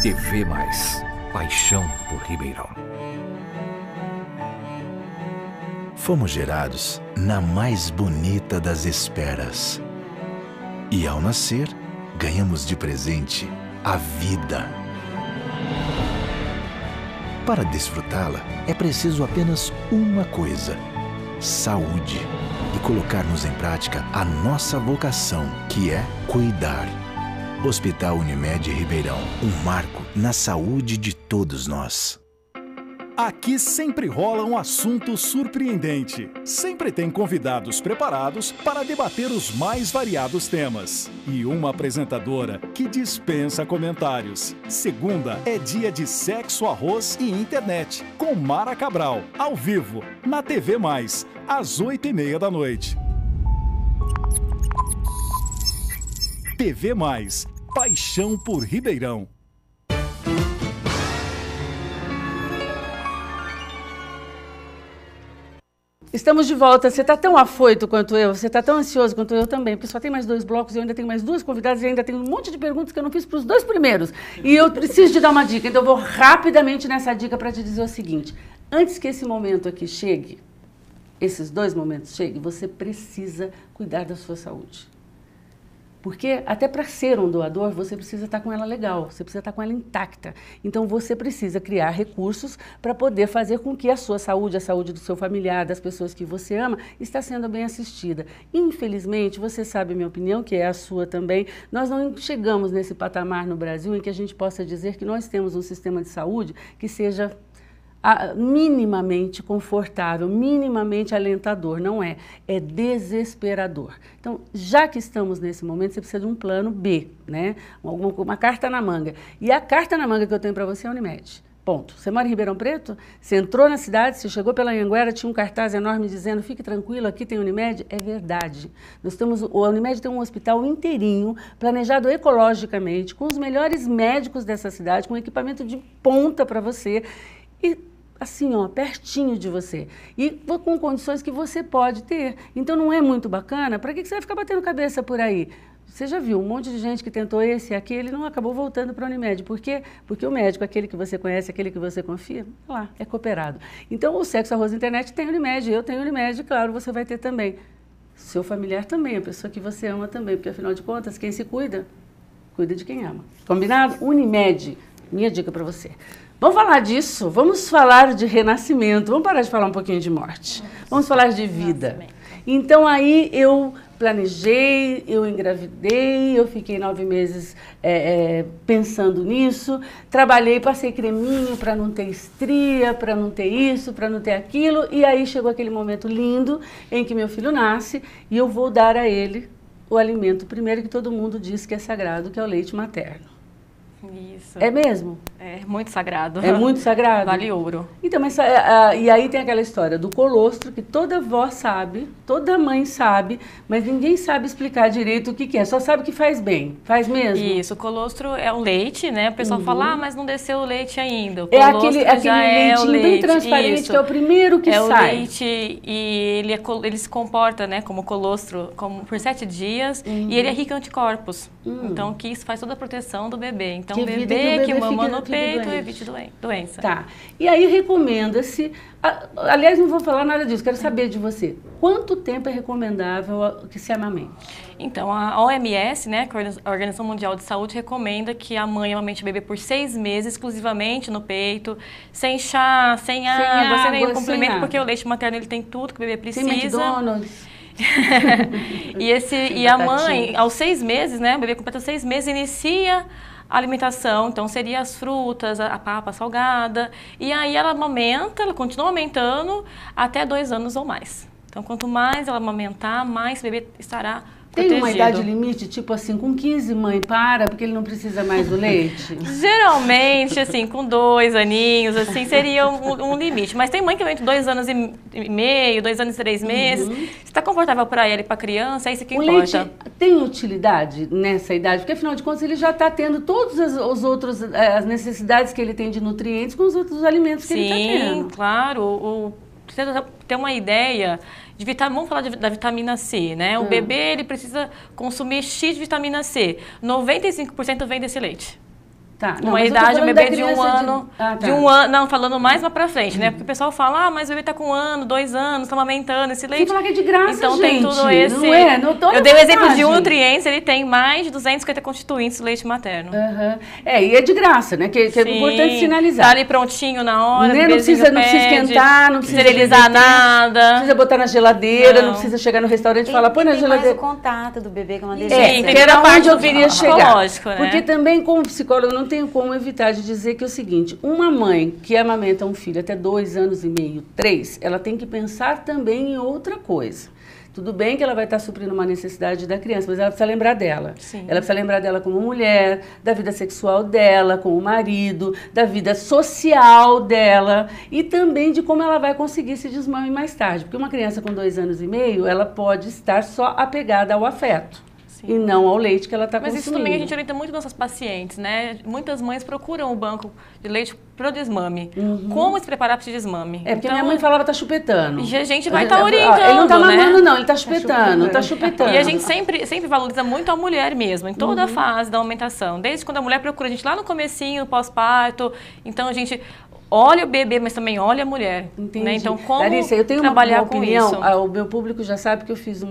E: TV Mais. Paixão por Ribeirão.
F: Fomos gerados na mais bonita das esperas. E ao nascer, ganhamos de presente a vida. Para desfrutá-la, é preciso apenas uma coisa: saúde. E colocarmos em prática a nossa vocação, que é cuidar. Hospital Unimed Ribeirão, um marco na saúde de todos nós.
G: Aqui sempre rola um assunto surpreendente. Sempre tem convidados preparados para debater os mais variados temas. E uma apresentadora que dispensa comentários. Segunda é dia de sexo, arroz e internet, com Mara Cabral, ao vivo, na TV Mais, às 8h30 da noite. TV Mais, paixão por Ribeirão.
A: Estamos de volta. Você está tão afoito quanto eu, você está tão ansioso quanto eu também, porque só tem mais 2 blocos, eu ainda tenho mais 2 convidadas e ainda tenho um monte de perguntas que eu não fiz para os 2 primeiros. E eu preciso de dar uma dica, então eu vou rapidamente nessa dica para te dizer o seguinte: antes que esse momento aqui chegue, esses 2 momentos cheguem, você precisa cuidar da sua saúde. Porque até para ser um doador, você precisa estar com ela legal, você precisa estar com ela intacta. Então você precisa criar recursos para poder fazer com que a sua saúde, a saúde do seu familiar, das pessoas que você ama, está sendo bem assistida. Infelizmente, você sabe a minha opinião, que é a sua também, nós não chegamos nesse patamar no Brasil em que a gente possa dizer que nós temos um sistema de saúde que seja minimamente confortável, minimamente alentador. Não é, é desesperador. Então, já que estamos nesse momento, você precisa de um plano B, né? Uma carta na manga. E a carta na manga que eu tenho para você é a Unimed. Ponto. Você mora em Ribeirão Preto? Você entrou na cidade, você chegou pela Anhanguera, tinha um cartaz enorme dizendo: fique tranquilo, aqui tem Unimed. É verdade. A Unimed tem um hospital inteirinho, planejado ecologicamente, com os melhores médicos dessa cidade, com equipamento de ponta para você. E assim, ó, pertinho de você. E com condições que você pode ter. Então não é muito bacana? Para que você vai ficar batendo cabeça por aí? Você já viu um monte de gente que tentou esse e aquele e não acabou voltando para a Unimed. Por quê? Porque o médico, aquele que você conhece, aquele que você confia, lá, é cooperado. Então o Sexo, Arroz Internet tem Unimed, eu tenho Unimed, claro, você vai ter também. Seu familiar também, a pessoa que você ama também, porque afinal de contas, quem se cuida, cuida de quem ama. Combinado? Unimed, minha dica para você. Vamos falar disso, vamos falar de renascimento, vamos parar de falar um pouquinho de morte, vamos falar de vida. Então aí eu planejei, eu engravidei, eu fiquei 9 meses pensando nisso, trabalhei, passei creminho para não ter estria, para não ter isso, para não ter aquilo, e aí chegou aquele momento lindo em que meu filho nasce e eu vou dar a ele o alimento primeiro que todo mundo diz que é sagrado, que é o leite materno.
C: Isso.
A: É mesmo?
C: É muito sagrado.
A: É muito sagrado?
C: Vale ouro.
A: Então, mas e aí tem aquela história do colostro, que toda avó sabe, toda mãe sabe, mas ninguém sabe explicar direito o que que é, só sabe que faz bem. Faz mesmo?
C: Isso, o colostro é o leite, né? O pessoal fala, mas não desceu o leite ainda. O
A: é aquele leitinho bem transparente,
C: isso.
A: Que é o primeiro que sai.
C: É o leite e ele se comporta, né, como colostro por 7 dias e ele é rico em anticorpos. Então, que isso faz toda a proteção do bebê. Então, o bebê que mamando no peito. peito,
A: doente.
C: evite doença.
A: Tá. E aí recomenda-se, aliás, não vou falar nada disso, quero saber de você. Quanto tempo é recomendável que se amamente?
C: Então, a OMS, né, que é a Organização Mundial de Saúde, recomenda que a mãe amamente o bebê por 6 meses, exclusivamente no peito, sem chá, sem água, sem nenhum complemento, porque o leite materno ele tem tudo que o bebê precisa.
A: Sem McDonald's.
C: E a mãe, aos 6 meses, né, o bebê completa 6 meses, inicia a alimentação, então seria as frutas, a papa salgada, e aí ela amamenta, ela continua amamentando até 2 anos ou mais. Então, quanto mais ela amamentar, mais o bebê estará protegido.
A: Tem uma idade limite, tipo assim, com 15 mãe para, porque ele não precisa mais do leite?
C: Geralmente, assim, com 2 aninhos, assim, seria um limite. Mas tem mãe que vem entre 2 anos e meio, 2 anos e 3 meses. Se está confortável para ela e para a criança, é isso que importa.
A: O leite tem utilidade nessa idade? Porque, afinal de contas, ele já está tendo todas as necessidades que ele tem de nutrientes com os outros alimentos que ele está tendo.
C: Sim, claro. Precisa ter uma ideia de vamos falar da vitamina C, né? O bebê, ele precisa consumir X de vitamina C. 95% vem desse leite.
A: Tá.
C: Uma idade, um bebê de 1 ano, de 1 ano, não, falando mais lá pra frente, né? Porque o pessoal fala, mas o bebê tá com 1 ano, 2 anos, tá amamentando esse leite.
A: Você fala que é de graça,
C: então,
A: gente.
C: Tem tudo esse...
A: Não é? Não tô
C: eu dei o exemplo de 1 nutrientes, ele tem mais de 250 constituintes do leite materno.
A: E é de graça, né? Que é importante sinalizar.
C: Tá ali prontinho na hora,
A: né? Não precisa esquentar, não precisa
C: esterilizar nada.
A: Não precisa botar na geladeira, não precisa chegar no restaurante e falar, põe na geladeira.
H: Mais o contato do bebê, que é uma delícia.
A: Que era a parte que eu queria chegar.
C: Lógico, né?
A: Porque também, como psicóloga, eu não tenho como evitar de dizer que é o seguinte, uma mãe que amamenta um filho até 2 anos e meio, 3, ela tem que pensar também em outra coisa. Tudo bem que ela vai estar suprindo uma necessidade da criança, mas ela precisa lembrar dela.
C: Sim.
A: Ela precisa lembrar dela como mulher, da vida sexual dela, com o marido, da vida social dela e também de como ela vai conseguir esse desmame mais tarde. Porque uma criança com 2 anos e meio, ela pode estar só apegada ao afeto. E não ao leite que ela está consumindo.
C: Mas isso também a gente orienta muito nossas pacientes, né? Muitas mães procuram o banco de leite pro desmame. Como se preparar para esse desmame?
A: É, porque minha mãe falava, tá chupetando.
C: E a gente vai estar orientando,
A: ele não tá mamando,
C: né?
A: não, ele tá chupetando, tá chupetando.
C: E a gente sempre valoriza muito a mulher mesmo, em toda a fase da amamentação. Desde quando a mulher procura a gente lá no comecinho, pós-parto. Então, a gente... olha o bebê, mas também olha a mulher. Né? Então, como
A: Larissa, eu tenho
C: trabalhar
A: uma opinião,
C: com isso?
A: O meu público já sabe que eu fiz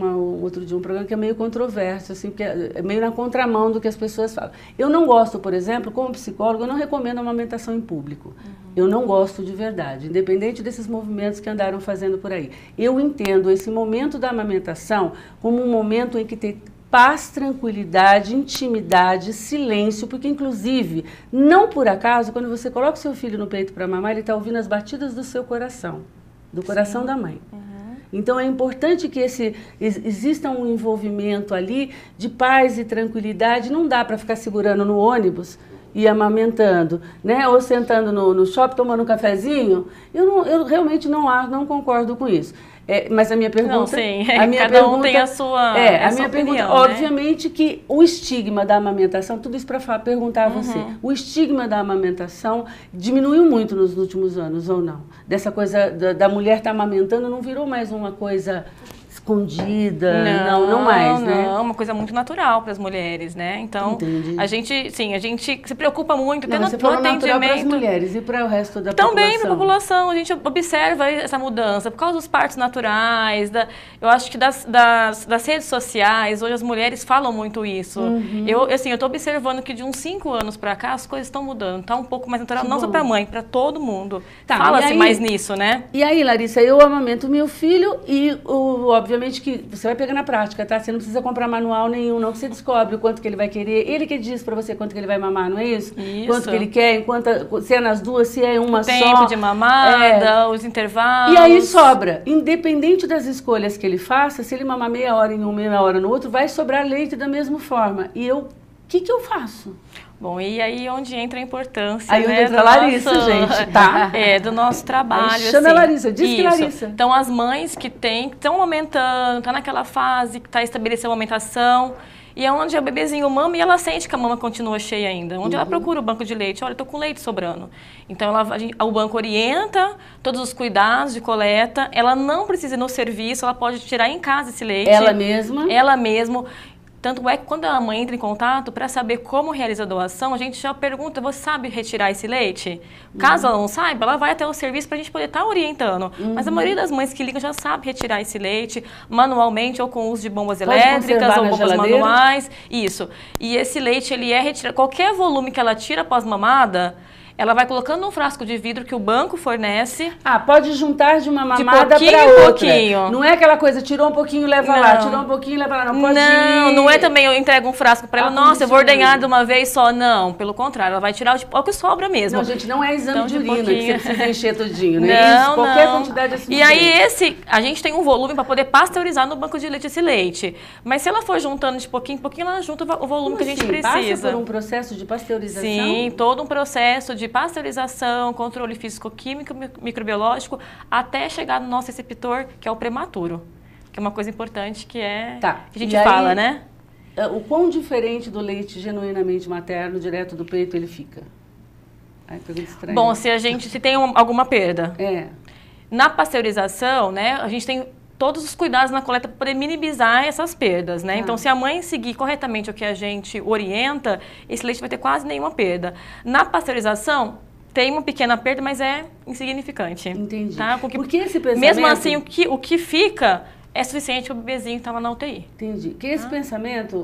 A: outro dia um programa que é meio controverso, assim, porque é meio na contramão do que as pessoas falam. Eu não gosto, por exemplo, como psicóloga, eu não recomendo a amamentação em público. Eu não gosto de verdade, independente desses movimentos que andaram fazendo por aí. Eu entendo esse momento da amamentação como um momento em que tem paz, tranquilidade, intimidade, silêncio, porque inclusive, não por acaso, quando você coloca o seu filho no peito para mamar, ele está ouvindo as batidas do seu coração, do coração da mãe. Então é importante que exista um envolvimento ali de paz e tranquilidade, não dá para ficar segurando no ônibus e amamentando, né? Ou sentando no shopping tomando um cafezinho. Eu realmente não concordo com isso. Mas a minha pergunta...
C: Não, sim.
A: Cada
C: um tem a sua
A: a minha pergunta,
C: opinião,
A: obviamente, que o estigma da amamentação, tudo isso para perguntar a você, o estigma da amamentação diminuiu muito nos últimos anos, ou não? Dessa coisa da mulher estar amamentando não virou mais uma coisa escondida, não mais, né?
C: Não, uma coisa muito natural para as mulheres, né? Então, a gente se preocupa muito
A: no atendimento. Para as mulheres e para o resto da população.
C: Também para a população, a gente observa essa mudança por causa dos partos naturais, eu acho que das redes sociais, hoje as mulheres falam muito isso. Eu estou observando que de uns 5 anos para cá as coisas estão mudando, está um pouco mais natural, não só para a mãe, para todo mundo. Fala-se mais nisso, né?
A: E aí, Larissa, eu amamento meu filho e obviamente que você vai pegar na prática, tá? Você não precisa comprar manual nenhum, não, que você descobre o quanto que ele vai querer. Ele que diz pra você quanto que ele vai mamar, não é isso? Quanto que ele quer, se é nas duas, se é uma só.
C: O tempo de mamada, os intervalos.
A: E aí sobra. Independente das escolhas que ele faça, se ele mamar meia hora em um, meia hora no outro, vai sobrar leite da mesma forma. E o que eu faço?
C: Bom, e aí onde entra a importância,
A: aí onde entra a Larissa, gente, tá?
C: Do nosso trabalho.
A: Aí chama a Larissa, diz que Larissa.
C: Então, as mães que estão aumentando, está naquela fase que está estabelecendo a amamentação, e é onde o bebezinho mama e ela sente que a mama continua cheia ainda. Onde ela procura o banco de leite, olha, eu tô com leite sobrando. Então, o banco orienta todos os cuidados de coleta, ela não precisa ir no serviço, ela pode tirar em casa esse leite.
A: Ela mesma?
C: Ela mesma. Tanto é que quando a mãe entra em contato para saber como realiza a doação, a gente já pergunta, você sabe retirar esse leite? Caso ela não saiba, ela vai até o serviço para a gente poder estar orientando. Mas a maioria das mães que ligam já sabe retirar esse leite manualmente ou com o uso de bombas elétricas ou bombas manuais. Isso. E esse leite, ele é retirado, qualquer volume que ela tira após mamada, ela vai colocando num frasco de vidro que o banco fornece.
A: Ah, pode juntar de uma mamada para outra. Pouquinho. Não é aquela coisa, tirou um pouquinho, leva lá, tirou um pouquinho, leva lá. Não pode
C: não é também eu entrego um frasco para ela, nossa, eu vou ordenhar de uma vez só. Não, pelo contrário, ela vai tirar o que sobra mesmo.
A: Não, gente, não é exame de urina que você precisa encher todinho, né?
C: Não,
A: isso, qualquer quantidade é suficiente.
C: E aí a gente tem um volume para poder pasteurizar no banco de leite esse leite. Mas se ela for juntando de pouquinho em pouquinho, ela junta o volume que a gente precisa.
A: Passa por um processo de pasteurização?
C: Sim, todo um processo de pasteurização, controle físico-químico, microbiológico, até chegar no nosso receptor, que é o prematuro. Que é uma coisa importante que a gente fala, né?
A: O quão diferente do leite genuinamente materno, direto do peito, ele fica? Ai, pergunta estranha.
C: Bom, se tem alguma perda. Na pasteurização, né, a gente tem todos os cuidados na coleta para poder minimizar essas perdas, né? Então, se a mãe seguir corretamente o que a gente orienta, esse leite vai ter quase nenhuma perda. Na pasteurização, tem uma pequena perda, mas é insignificante.
A: Entendi.
C: Tá?
A: Porque esse pensamento...
C: Mesmo assim, o que fica é suficiente para o bebezinho estar lá na UTI.
A: Entendi. Que esse pensamento,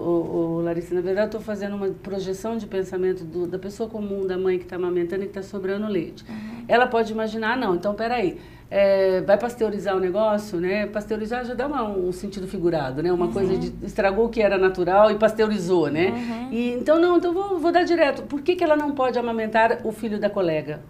A: Larissa, na verdade, eu estou fazendo uma projeção de pensamento da pessoa comum, da mãe que está amamentando e que está sobrando leite. Ela pode imaginar, não, então, peraí, vai pasteurizar o negócio, né? Pasteurizar já dá um sentido figurado, né? Uma coisa de estragou o que era natural e pasteurizou, né? E, então vou dar direto. Por que ela não pode amamentar o filho da colega?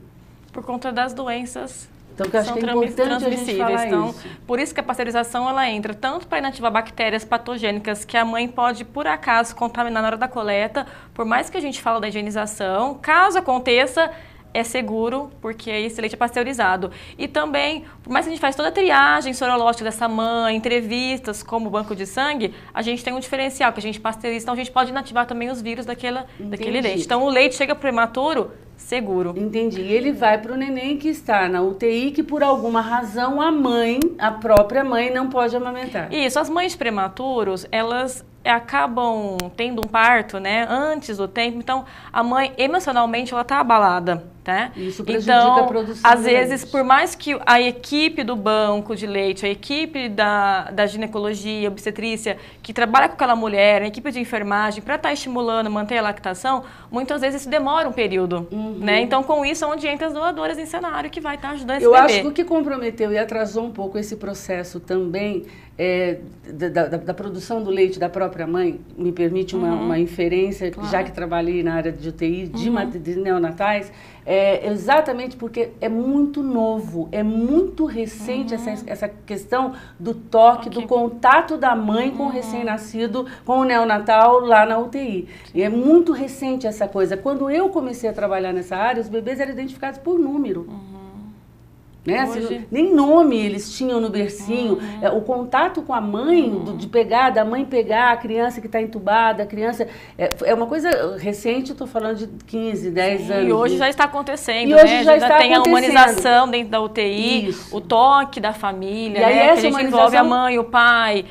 C: Por conta das doenças.
A: Então, que eu acho que é importante a gente falar isso.
C: Por isso que a pasteurização ela entra tanto para inativar bactérias patogênicas que a mãe pode, por acaso, contaminar na hora da coleta, por mais que a gente fale da higienização, caso aconteça, é seguro, porque esse leite é pasteurizado. E também, por mais que a gente faz toda a triagem sorológica dessa mãe, entrevistas, como o banco de sangue, a gente tem um diferencial, que a gente pasteuriza, então a gente pode inativar também os vírus daquele leite. Então, o leite chega prematuro, seguro.
A: Entendi. E ele vai para o neném que está na UTI, que por alguma razão a própria mãe, não pode amamentar.
C: Isso, as mães prematuros, elas acabam tendo um parto, né, antes do tempo, então a mãe emocionalmente ela tá abalada, tá?
A: Isso prejudica a produção.
C: Às vezes, por mais que a equipe do banco de leite, a equipe da ginecologia, obstetrícia, que trabalha com aquela mulher, a equipe de enfermagem, para estar estimulando, manter a lactação, muitas vezes isso demora um período, né? Então, com isso, é onde entra as doadoras em cenário que vai estar ajudando esse bebê.
A: Eu acho que o que comprometeu e atrasou um pouco esse processo também da produção do leite da própria mãe, me permite uma inferência, já que trabalhei na área de UTI, de neonatais, exatamente porque é muito novo, é muito recente essa questão do toque, do contato da mãe com o recém-nascido, com o neonatal lá na UTI. E é muito recente essa coisa. Quando eu comecei a trabalhar nessa área, os bebês eram identificados por número. Né? Nem nome eles tinham no bercinho. O contato com a mãe, da mãe pegar a criança que está entubada, a criança... É uma coisa recente, eu estou falando de 15, 10 anos.
C: E hoje já está acontecendo,
A: e hoje já está
C: tem a humanização dentro da UTI, o toque da família, né? Que a gente envolve a mãe, o pai,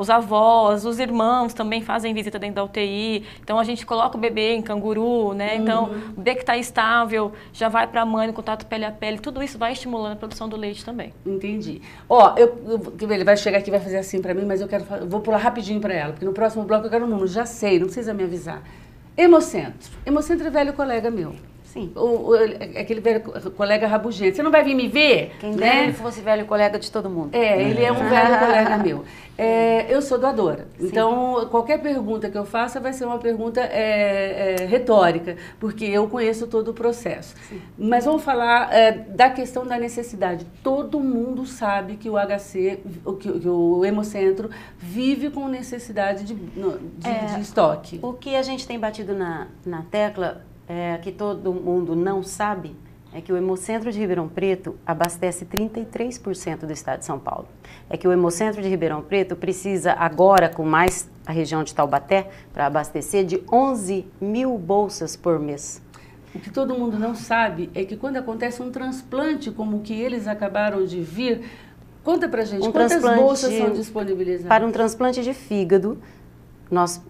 C: os avós, os irmãos também fazem visita dentro da UTI. Então, a gente coloca o bebê em canguru, né? Então, o bebê que está estável já vai para a mãe no contato pele a pele. Tudo isso vai estimulando a produção do leite também.
A: Entendi. Ele vai chegar aqui e vai fazer assim pra mim, mas eu vou pular rapidinho pra ela, porque no próximo bloco eu quero um número. Já sei, não precisa me avisar. Hemocentro. Hemocentro é velho colega meu.
H: Sim.
A: Aquele velho colega rabugento. Você não vai vir me ver?
H: Quem dera ele fosse velho colega de todo mundo.
A: Ele é um velho colega meu. Eu sou doadora. Sim. Então, qualquer pergunta que eu faça vai ser uma pergunta retórica, porque eu conheço todo o processo. Sim. Mas vamos falar da questão da necessidade. Todo mundo sabe que o HC, que o Hemocentro, vive com necessidade de estoque.
H: O que a gente tem batido na tecla, que todo mundo não sabe, é que o Hemocentro de Ribeirão Preto abastece 33% do estado de São Paulo. É que o Hemocentro de Ribeirão Preto precisa agora, com mais a região de Taubaté, para abastecer de 11 mil bolsas por mês.
A: O que todo mundo não sabe é que quando acontece um transplante como o que eles acabaram de vir, conta pra gente, quantas bolsas são disponibilizadas?
H: Para um transplante de fígado, nós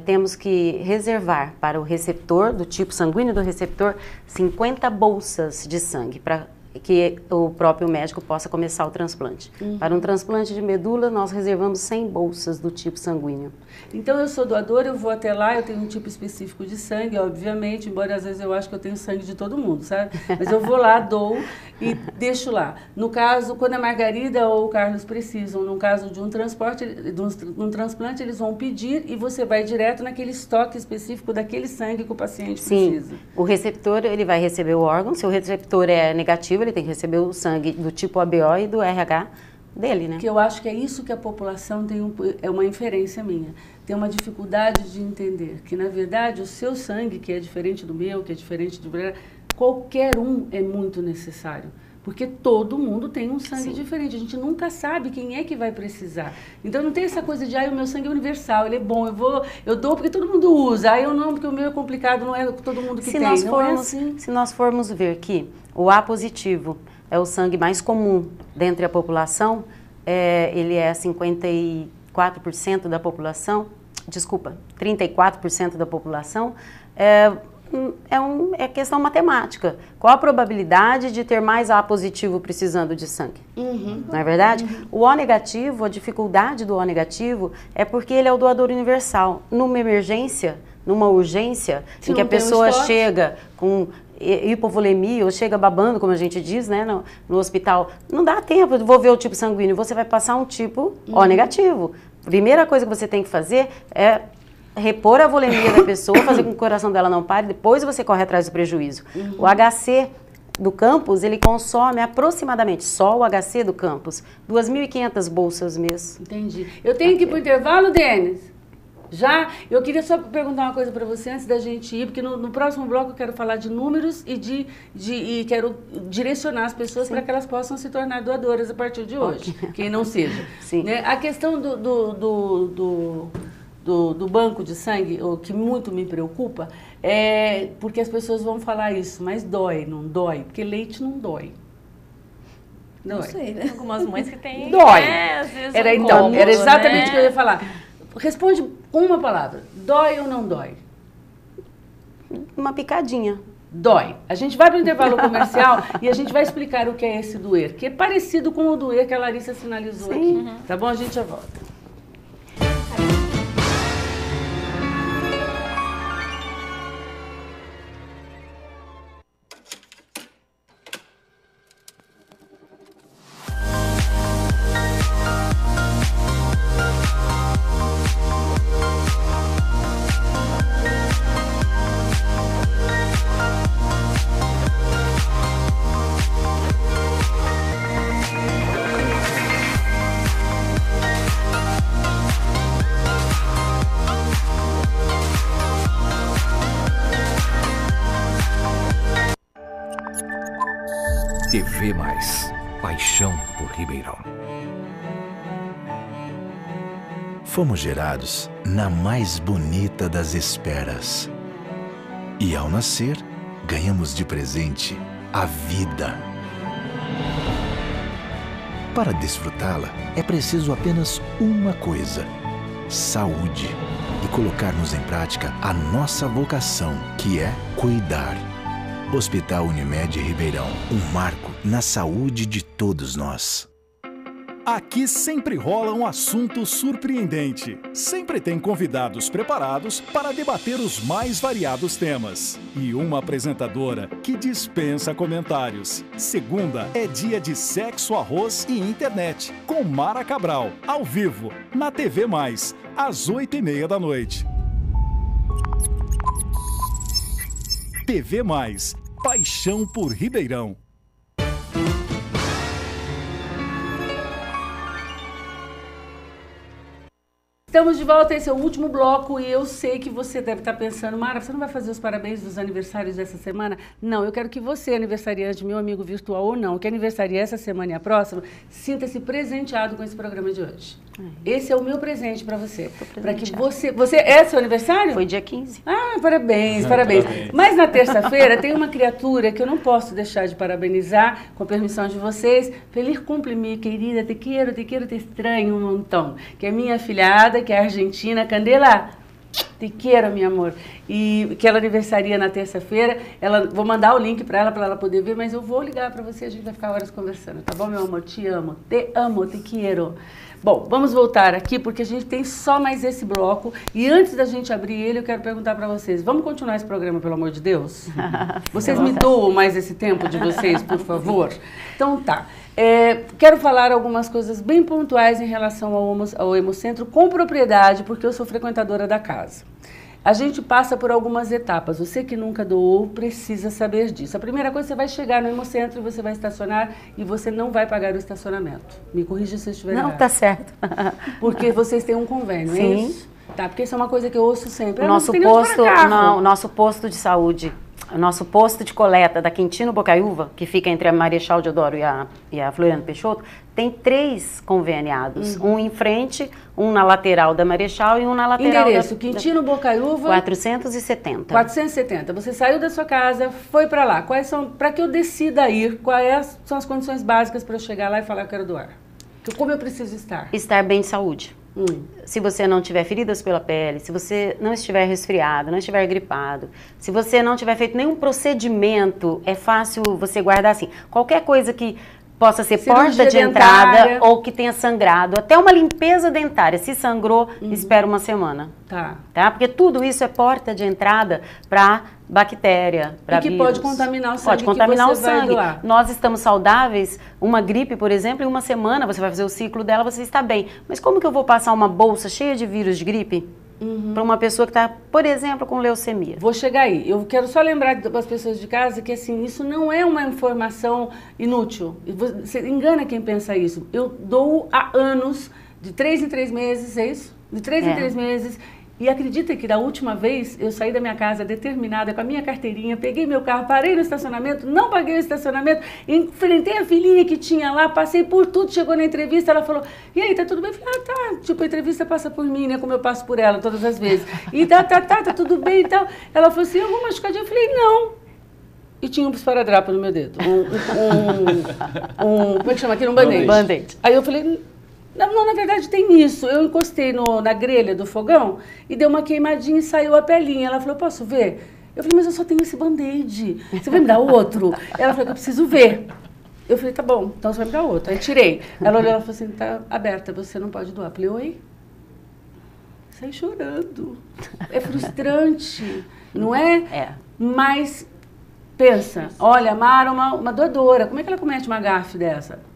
H: temos que reservar para o receptor, do tipo sanguíneo do receptor, 50 bolsas de sangue, para que o próprio médico possa começar o transplante. Para um transplante de medula, nós reservamos 100 bolsas do tipo sanguíneo.
A: Então, eu sou doadora, eu vou até lá, eu tenho um tipo específico de sangue, obviamente, embora às vezes eu acho que eu tenho sangue de todo mundo, sabe? Mas eu vou lá, dou e deixo lá. No caso, quando a Margarida ou o Carlos precisam, no caso de um transporte, de um transplante, eles vão pedir e você vai direto naquele estoque específico daquele sangue que o paciente precisa.
H: Sim, o receptor, ele vai receber o órgão, se o receptor é negativo, ele tem que receber o sangue do tipo ABO e do RH dele, né?
A: Que eu acho que é isso que a população tem, é uma inferência minha, tem uma dificuldade de entender, que na verdade o seu sangue, que é diferente do meu, que é diferente de qualquer um é muito necessário. Porque todo mundo tem um sangue diferente, a gente nunca sabe quem é que vai precisar. Então não tem essa coisa de, o meu sangue é universal, ele é bom, eu dou porque todo mundo usa, eu não, porque o meu é complicado, não é todo mundo que tem. Não é assim. Se
H: nós formos ver que o A positivo é o sangue mais comum dentre a população, ele é 54% da população, desculpa, 34% da população, é questão matemática. Qual a probabilidade de ter mais A positivo precisando de sangue? Não é verdade? O O negativo, a dificuldade do O negativo é porque ele é o doador universal. Numa emergência, numa urgência, em que a pessoa chega com hipovolemia ou chega babando, como a gente diz, né, no hospital, não dá tempo de vou ver o tipo sanguíneo, você vai passar um tipo O negativo. Primeira coisa que você tem que fazer é repor a volemia da pessoa, fazer com que o coração dela não pare, depois você corre atrás do prejuízo. O HC do campus, ele consome aproximadamente, só o HC do campus, 2.500 bolsas mês.
A: Entendi. Eu tenho que ir para o intervalo, Denis? Já? Eu queria só perguntar uma coisa para você antes da gente ir, porque no próximo bloco eu quero falar de números e quero direcionar as pessoas para que elas possam se tornar doadoras a partir de hoje, quem não seja. Né? A questão do banco de sangue, o que muito me preocupa, é porque as pessoas vão falar isso, mas dói, não dói? Porque leite não dói.
D: Não sei, né?
C: Algumas mães que têm...
A: Dói!
C: Às vezes
A: Era exatamente o que eu ia falar. Responde com uma palavra, dói ou não dói?
H: Uma picadinha.
A: Dói. A gente vai para o intervalo comercial e a gente vai explicar o que é esse doer, que é parecido com o doer que a Larissa sinalizou aqui. Tá bom? A gente já volta.
E: TV Mais, paixão por Ribeirão.
F: Fomos gerados na mais bonita das esperas. E ao nascer, ganhamos de presente a vida. Para desfrutá-la, é preciso apenas uma coisa: saúde. E colocarmos em prática a nossa vocação, que é cuidar. Hospital Unimed Ribeirão, um marco na saúde de todos nós.
G: Aqui sempre rola um assunto surpreendente. Sempre tem convidados preparados para debater os mais variados temas. E uma apresentadora que dispensa comentários. Segunda é dia de sexo, arroz e internet, com Mara Cabral, ao vivo, na TV Mais, às 8h30 da noite. TV Mais, paixão por Ribeirão.
A: Estamos de volta, esse é o último bloco e eu sei que você deve estar pensando, Mara, você não vai fazer os parabéns dos aniversários dessa semana? Não, eu quero que você, aniversariante, meu amigo virtual ou não, que aniversaria essa semana e a próxima, sinta-se presenteado com esse programa de hoje. Esse é o meu presente para você. Para que você... É seu aniversário?
H: Foi dia 15.
A: Ah, parabéns, parabéns. Mas na terça-feira tem uma criatura que eu não posso deixar de parabenizar, com a permissão de vocês. Feliz cumple-me, querida, te quero, te estranho um montão. Que é minha afilhada, que é argentina. Candela, te quero, meu amor. E que ela aniversaria na terça-feira. Vou mandar o link para ela poder ver, mas eu vou ligar para você, a gente vai ficar horas conversando, tá bom, meu amor? Te amo, te quero. Bom, vamos voltar aqui porque a gente tem só mais esse bloco e antes da gente abrir ele eu quero perguntar para vocês, vamos continuar esse programa pelo amor de Deus? Vocês me doam mais esse tempo de vocês, por favor? Então tá, quero falar algumas coisas bem pontuais em relação ao Hemocentro com propriedade porque eu sou frequentadora da casa. A gente passa por algumas etapas. Você que nunca doou precisa saber disso. A primeira coisa, você vai chegar no Hemocentro e você vai estacionar e você não vai pagar o estacionamento. Me corrija se eu estiver errado.
H: Não, tá certo.
A: Porque vocês têm um convênio,
H: sim.
A: É isso? Tá, porque isso é uma coisa que eu ouço sempre.
H: O nosso posto de saúde, o nosso posto de coleta da Quintino Bocaiúva, que fica entre a Marechal Deodoro e a Floriano Peixoto, tem 3 conveniados. Um em frente, um na lateral da Marechal e um na lateral
A: Endereço, Quintino Bocaiúva...
H: 470.
A: 470. Você saiu da sua casa, foi para lá. Quais são, para que eu decida ir, quais são as condições básicas para eu chegar lá e falar que eu quero doar? Como eu preciso estar?
H: Estar bem de saúde. Se você não tiver feridas pela pele, se você não estiver resfriado, não estiver gripado, se você não tiver feito nenhum procedimento, é fácil você guardar assim. Qualquer coisa que possa ser porta de entrada ou que tenha sangrado, até uma limpeza dentária. Se sangrou, espera uma semana. Tá? Porque tudo isso é porta de entrada para bactéria, para vírus.
A: E que pode contaminar o sangue.
H: Pode contaminar o sangue. Nós estamos saudáveis, uma gripe, por exemplo, em uma semana você vai fazer o ciclo dela, você está bem. Mas como que eu vou passar uma bolsa cheia de vírus de gripe para uma pessoa que está, por exemplo, com leucemia?
A: Vou chegar aí. Eu quero só lembrar para as pessoas de casa que assim, isso não é uma informação inútil. Você engana quem pensa isso. Eu dou há anos, de 3 em 3 meses, é isso? De 3 em 3 meses. E acredita que da última vez eu saí da minha casa determinada com a minha carteirinha, peguei meu carro, parei no estacionamento, não paguei o estacionamento, enfrentei a filhinha que tinha lá, passei por tudo, chegou na entrevista, ela falou, e aí, tá tudo bem? Eu falei, tá, tipo, a entrevista passa por mim, né, como eu passo por ela todas as vezes. E tá tudo bem e tal. Ela falou assim, alguma machucadinha? Eu falei, não. E tinha um esparadrapo no meu dedo, como é que chama aqui? Um band-aid. Aí eu falei... Não, na verdade tem isso. Eu encostei na grelha do fogão e deu uma queimadinha e saiu a pelinha. Ela falou, posso ver? Eu falei, mas eu só tenho esse band-aid. Você vai me dar outro? Ela falou, eu preciso ver. Eu falei, tá bom, então você vai me dar outro. Aí tirei. Ela olhou e falou assim, tá aberta, você não pode doar. Eu falei, oi? Saí chorando. É frustrante, não é? Mas pensa, olha, a Mara uma doadora. Como é que ela comete uma gafe dessa?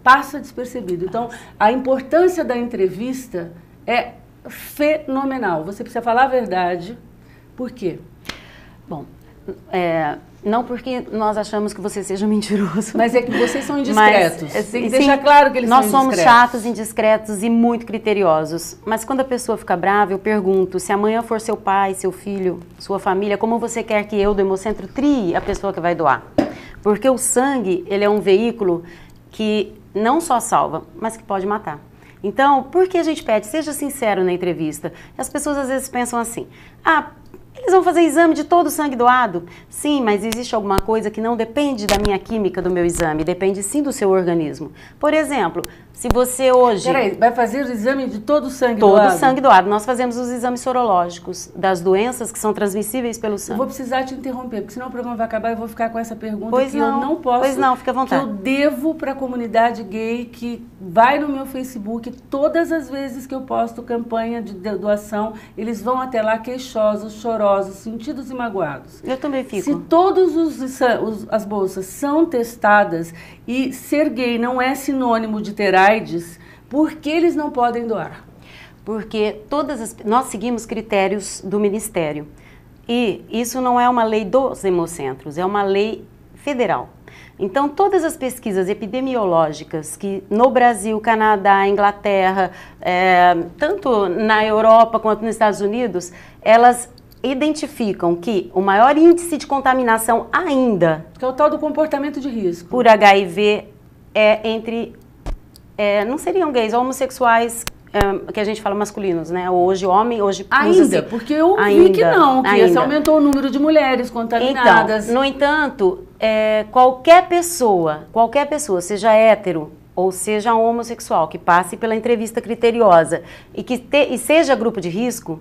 A: Passa despercebido. Então, a importância da entrevista é fenomenal. Você precisa falar a verdade. Por quê?
H: Bom, não porque nós achamos que você seja mentiroso.
A: Mas é que vocês são indiscretos. Tem que deixar claro que eles são indiscretos.
H: Nós somos chatos, indiscretos e muito criteriosos. Mas quando a pessoa fica brava, eu pergunto, se amanhã for seu pai, seu filho, sua família, como você quer que eu do Hemocentro trie a pessoa que vai doar? Porque o sangue, ele é um veículo que não só salva, mas que pode matar. Então, por que a gente pede? Seja sincero na entrevista. As pessoas às vezes pensam assim, eles vão fazer exame de todo o sangue doado? Sim, mas existe alguma coisa que não depende da minha química, do meu exame, depende sim do seu organismo. Por exemplo, se você hoje...
A: Peraí, vai fazer o exame de todo o sangue doado?
H: Todo o sangue doado. Nós fazemos os exames sorológicos das doenças que são transmissíveis pelo sangue.
A: Eu vou precisar te interromper, porque senão o programa vai acabar e eu vou ficar com essa pergunta
H: eu não posso... Pois não, fica à vontade.
A: Que eu devo para a comunidade gay que vai no meu Facebook, todas as vezes que eu posto campanha de doação, eles vão até lá queixosos, chorosos, sentidos e magoados.
H: Eu também fico.
A: Se todas as bolsas são testadas e ser gay não é sinônimo de ter AIDS, por que eles não podem doar?
H: Porque nós seguimos critérios do Ministério. E isso não é uma lei dos hemocentros, é uma lei federal. Então, todas as pesquisas epidemiológicas que no Brasil, Canadá, Inglaterra, tanto na Europa quanto nos Estados Unidos, elas identificam que o maior índice de contaminação ainda...
A: Que é o tal do comportamento de risco.
H: Por HIV é entre... não seriam gays, homossexuais que a gente fala masculinos, né? Hoje homem, hoje...
A: Ainda, porque eu vi que não, que esse aumentou o número de mulheres contaminadas.
H: Então, no entanto, qualquer pessoa, seja hétero ou seja homossexual, que passe pela entrevista criteriosa e seja grupo de risco,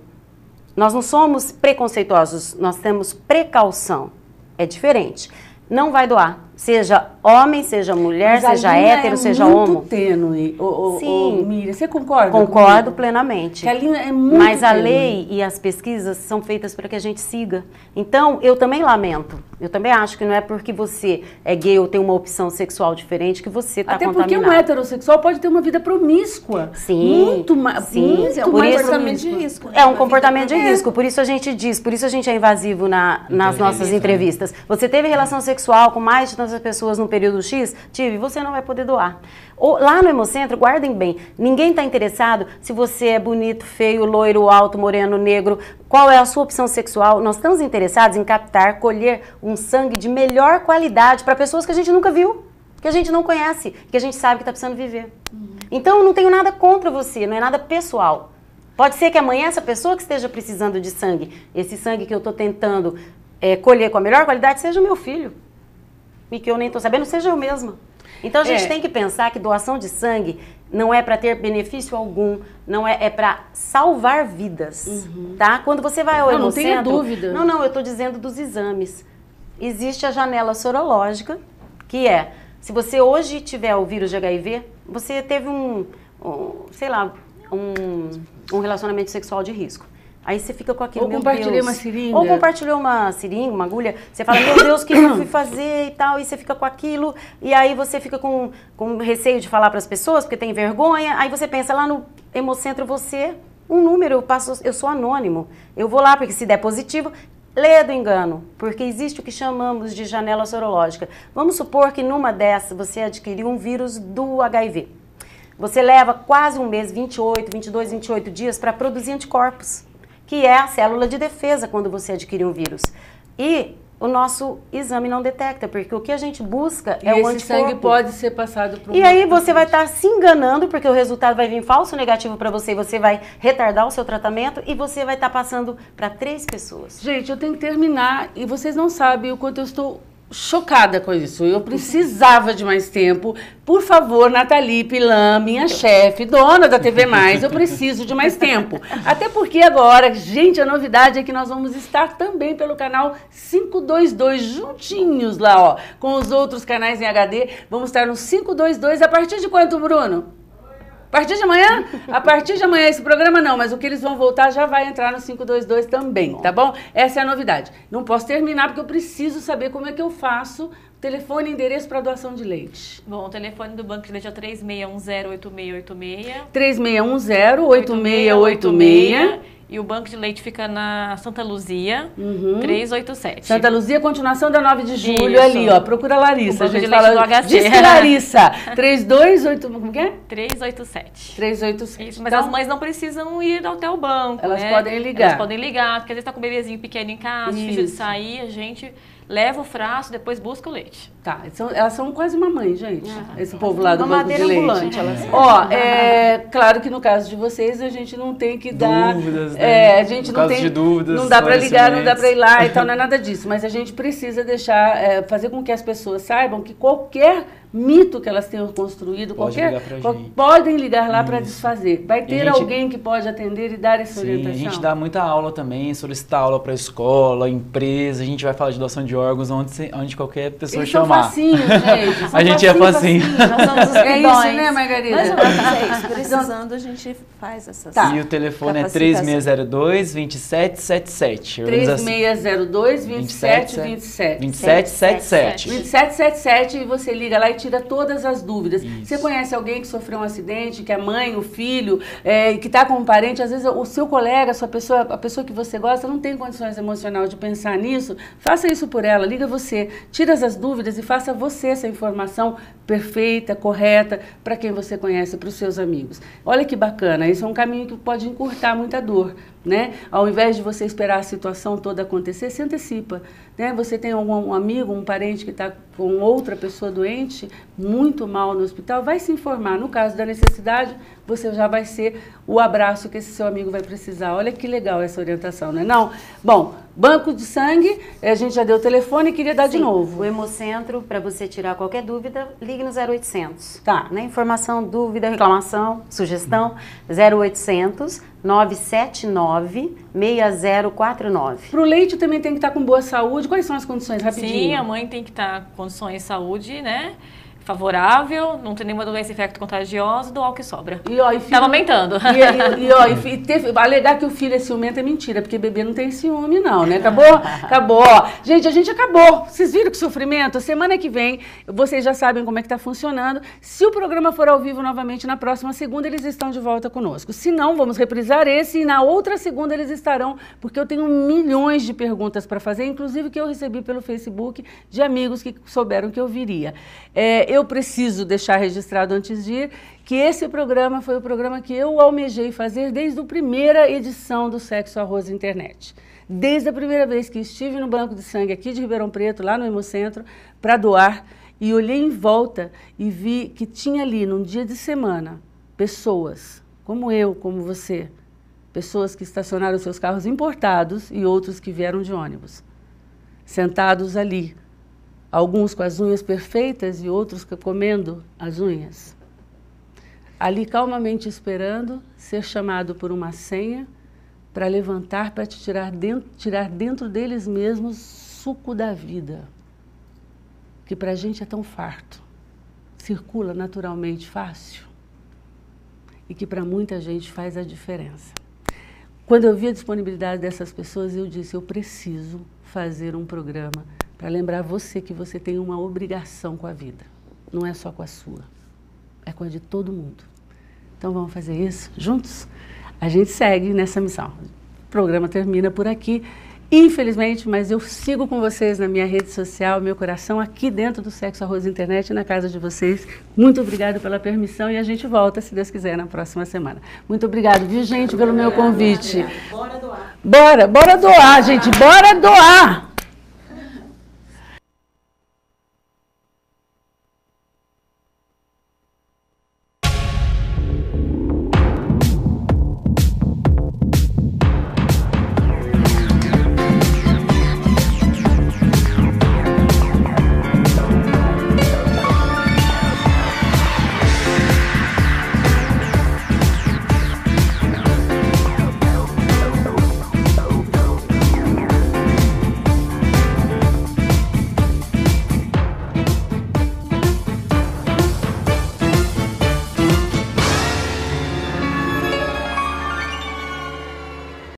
H: nós não somos preconceituosos, nós temos precaução. É diferente. Não vai doar. Seja homem, seja mulher, seja hétero, seja homo.
A: É muito tênue.
H: Sim.
A: Miriam, você concorda?
H: Concordo plenamente.
A: Que a linha é muito
H: Mas a
A: tênue.
H: lei e as pesquisas são feitas para que a gente siga. Então, eu também lamento. Eu também acho que não é porque você é gay ou tem uma opção sexual diferente que você está contaminado.
A: Até porque um heterossexual pode ter uma vida promíscua.
H: Sim.
A: Muito mais.
H: Sim.
D: É um comportamento de risco.
H: É um comportamento de risco. Por isso a gente diz, por isso a gente é invasivo nas nossas entrevistas. Você teve relação sexual com mais de tantas pessoas no período X? Tive. Você não vai poder doar. Lá no Hemocentro, guardem bem, ninguém está interessado se você é bonito, feio, loiro, alto, moreno, negro, qual é a sua opção sexual. Nós estamos interessados em captar, colher um sangue de melhor qualidade para pessoas que a gente nunca viu, que a gente não conhece, que a gente sabe que está precisando viver. Então, eu não tenho nada contra você, não é nada pessoal. Pode ser que amanhã essa pessoa que esteja precisando de sangue, esse sangue que eu estou tentando colher com a melhor qualidade, seja o meu filho. E que eu nem estou sabendo, seja eu mesma. Então a gente tem que pensar que doação de sangue não é para ter benefício algum, não é para salvar vidas, tá? Quando você vai ao Hemocentro...
A: Não tenha dúvida.
H: Não, eu estou dizendo dos exames. Existe a janela sorológica, que se você hoje tiver o vírus de HIV, você teve um relacionamento sexual de risco. Aí você fica com aquele,
A: Ou compartilhei uma seringa.
H: Ou compartilhou uma seringa, uma agulha. Você fala, meu Deus, o que eu fui fazer e tal. E você fica com aquilo. E aí você fica com receio de falar para as pessoas, porque tem vergonha. Aí você pensa, lá no Hemocentro um número, eu sou anônimo. Eu vou lá, porque se der positivo, lê do engano. Porque existe o que chamamos de janela sorológica. Vamos supor que numa dessas você adquiriu um vírus do HIV. Você leva quase um mês, 28 dias, para produzir anticorpos, que é a célula de defesa quando você adquire um vírus. E o nosso exame não detecta, porque o que a gente busca é o anticorpo.
A: Esse sangue pode ser passado para
H: E aí você vai estar se enganando, porque o resultado vai vir falso negativo para você, e você vai retardar o seu tratamento, e você vai estar passando para 3 pessoas.
A: Gente, eu tenho que terminar, e vocês não sabem o quanto eu estou chocada com isso. Eu precisava de mais tempo. Por favor, Nathalie Pilan, minha chefe, dona da TV Mais, eu preciso de mais tempo. Até porque agora, gente, a novidade é que nós vamos estar também pelo canal 522, juntinhos lá, ó, com os outros canais em HD. Vamos estar no 522 a partir de quanto, Bruno? A partir de amanhã? A partir de amanhã esse programa não, mas o que eles vão voltar já vai entrar no 522 também, tá bom? Essa é a novidade. Não posso terminar porque eu preciso saber como é que eu faço telefone e endereço para doação de leite.
C: Bom, o telefone do Banco de Leite é 3610-8686.
A: 3610-8686.
C: E o Banco de Leite fica na Santa Luzia, 387.
A: Santa Luzia, continuação da 9 de julho,
C: Isso.
A: ali, ó. Procura a Larissa.
C: O Banco
A: A gente
C: de Leite
A: fala,
C: do HC.
A: diz que é Larissa. 328, como que é?
C: 387.
A: 387.
C: Isso, mas
A: Então,
C: as mães não precisam ir até o banco,
A: elas
C: né?
A: podem ligar.
C: Elas podem ligar, porque às vezes tá com um bebezinho pequeno em casa, difícil de sair, a gente leva o frasco, depois busca o leite.
A: Tá, elas são quase uma mãe, gente. Esse povo lá do
H: Uma
A: Banco de
H: madeira
A: Leite.
H: ambulante, elas são.
A: Ó, claro que no caso de vocês, a gente não tem que dar...
B: Dúvidas, né?
A: A gente
B: No
A: não
B: caso
A: tem...
B: de dúvidas,
A: não dá pra ligar, não dá pra ir lá e
B: esclarecimentos.
A: tal, não é nada disso. Mas a gente precisa deixar, fazer com que as pessoas saibam que qualquer mito que elas tenham construído,
B: ligar pra gente.
A: podem ligar lá para desfazer. Vai ter
B: gente-
A: alguém que pode atender e dar essa
B: Sim,
A: orientação?
B: a gente dá muita aula também, solicitar aula para escola, empresa, a gente vai falar de doação de órgãos onde qualquer pessoa
A: Eles são
B: chamar.
A: facinhos, gente. São
B: A gente é facinho.
D: Nós somos os
A: É isso,
D: bidões.
A: né, Margarida?
D: Mais ou menos é isso. Precisando, a gente faz essas...
A: Tá.
B: E o telefone é
D: Capacitação.
B: 3602-2777.
A: 3602-2727.
B: 2777.
A: 2777 e você liga lá e tira todas as dúvidas. Você conhece alguém que sofreu um acidente, que a mãe, o filho, que está com um parente, às vezes o seu colega, a pessoa que você gosta, não tem condições emocionais de pensar nisso, faça isso por ela, liga você, tira as dúvidas e faça você essa informação perfeita, correta, para quem você conhece, para os seus amigos. Olha que bacana, isso é um caminho que pode encurtar muita dor. né? Ao invés de você esperar a situação toda acontecer, se antecipa, né? Você tem um amigo, um parente que está com outra pessoa doente, muito mal no hospital, vai se informar. No caso da necessidade, você já vai ser o abraço que esse seu amigo vai precisar. Olha que legal essa orientação, né? Não? Bom, banco de sangue, a gente já deu o telefone e queria dar de novo.
H: O Hemocentro, para você tirar qualquer dúvida, ligue no 0800.
A: Tá.
H: Né? Informação, dúvida, reclamação, sugestão, 0800 979 6049.
A: Para o leite também tem que estar com boa saúde. Quais são as condições, rapidinho?
C: Sim, a mãe tem que estar com condições de saúde, né? Favorável, não tem nenhuma doença infecto-contagiosa, do álcool que sobra.
A: E, ó, e
C: tá amamentando.
A: Alegar que o filho é ciumento é mentira, porque bebê não tem ciúme, não, né? Acabou? Acabou. Gente, a gente acabou. Vocês viram que sofrimento? Semana que vem, vocês já sabem como é que tá funcionando. Se o programa for ao vivo novamente na próxima segunda, eles estão de volta conosco. Se não, vamos reprisar esse e na outra segunda eles estarão, porque eu tenho milhões de perguntas para fazer, inclusive que eu recebi pelo Facebook de amigos que souberam que eu viria. Eu preciso deixar registrado antes de ir que esse programa foi o programa que eu almejei fazer desde a primeira edição do Sexo, Arroz e Internet. Desde a primeira vez que estive no banco de sangue aqui de Ribeirão Preto, lá no Hemocentro, para doar, e olhei em volta e vi que tinha ali, num dia de semana, pessoas como eu, como você, pessoas que estacionaram seus carros importados e outros que vieram de ônibus, sentados ali, alguns com as unhas perfeitas e outros comendo as unhas. Ali calmamente esperando ser chamado por uma senha para levantar, para te tirar dentro deles mesmos suco da vida, que para a gente é tão farto, circula naturalmente fácil e que para muita gente faz a diferença. Quando eu vi a disponibilidade dessas pessoas, eu disse, eu preciso fazer um programa para lembrar você que você tem uma obrigação com a vida. Não é só com a sua, é com a de todo mundo. Então vamos fazer isso juntos? A gente segue nessa missão. O programa termina por aqui, infelizmente, mas eu sigo com vocês na minha rede social, meu coração aqui dentro do Sexo, Arroz e Internet, na casa de vocês. Muito obrigada pela permissão e a gente volta, se Deus quiser, na próxima semana. Muito obrigada, viu, gente, pelo meu convite.
H: Bora doar.
A: Bora doar, gente, bora doar!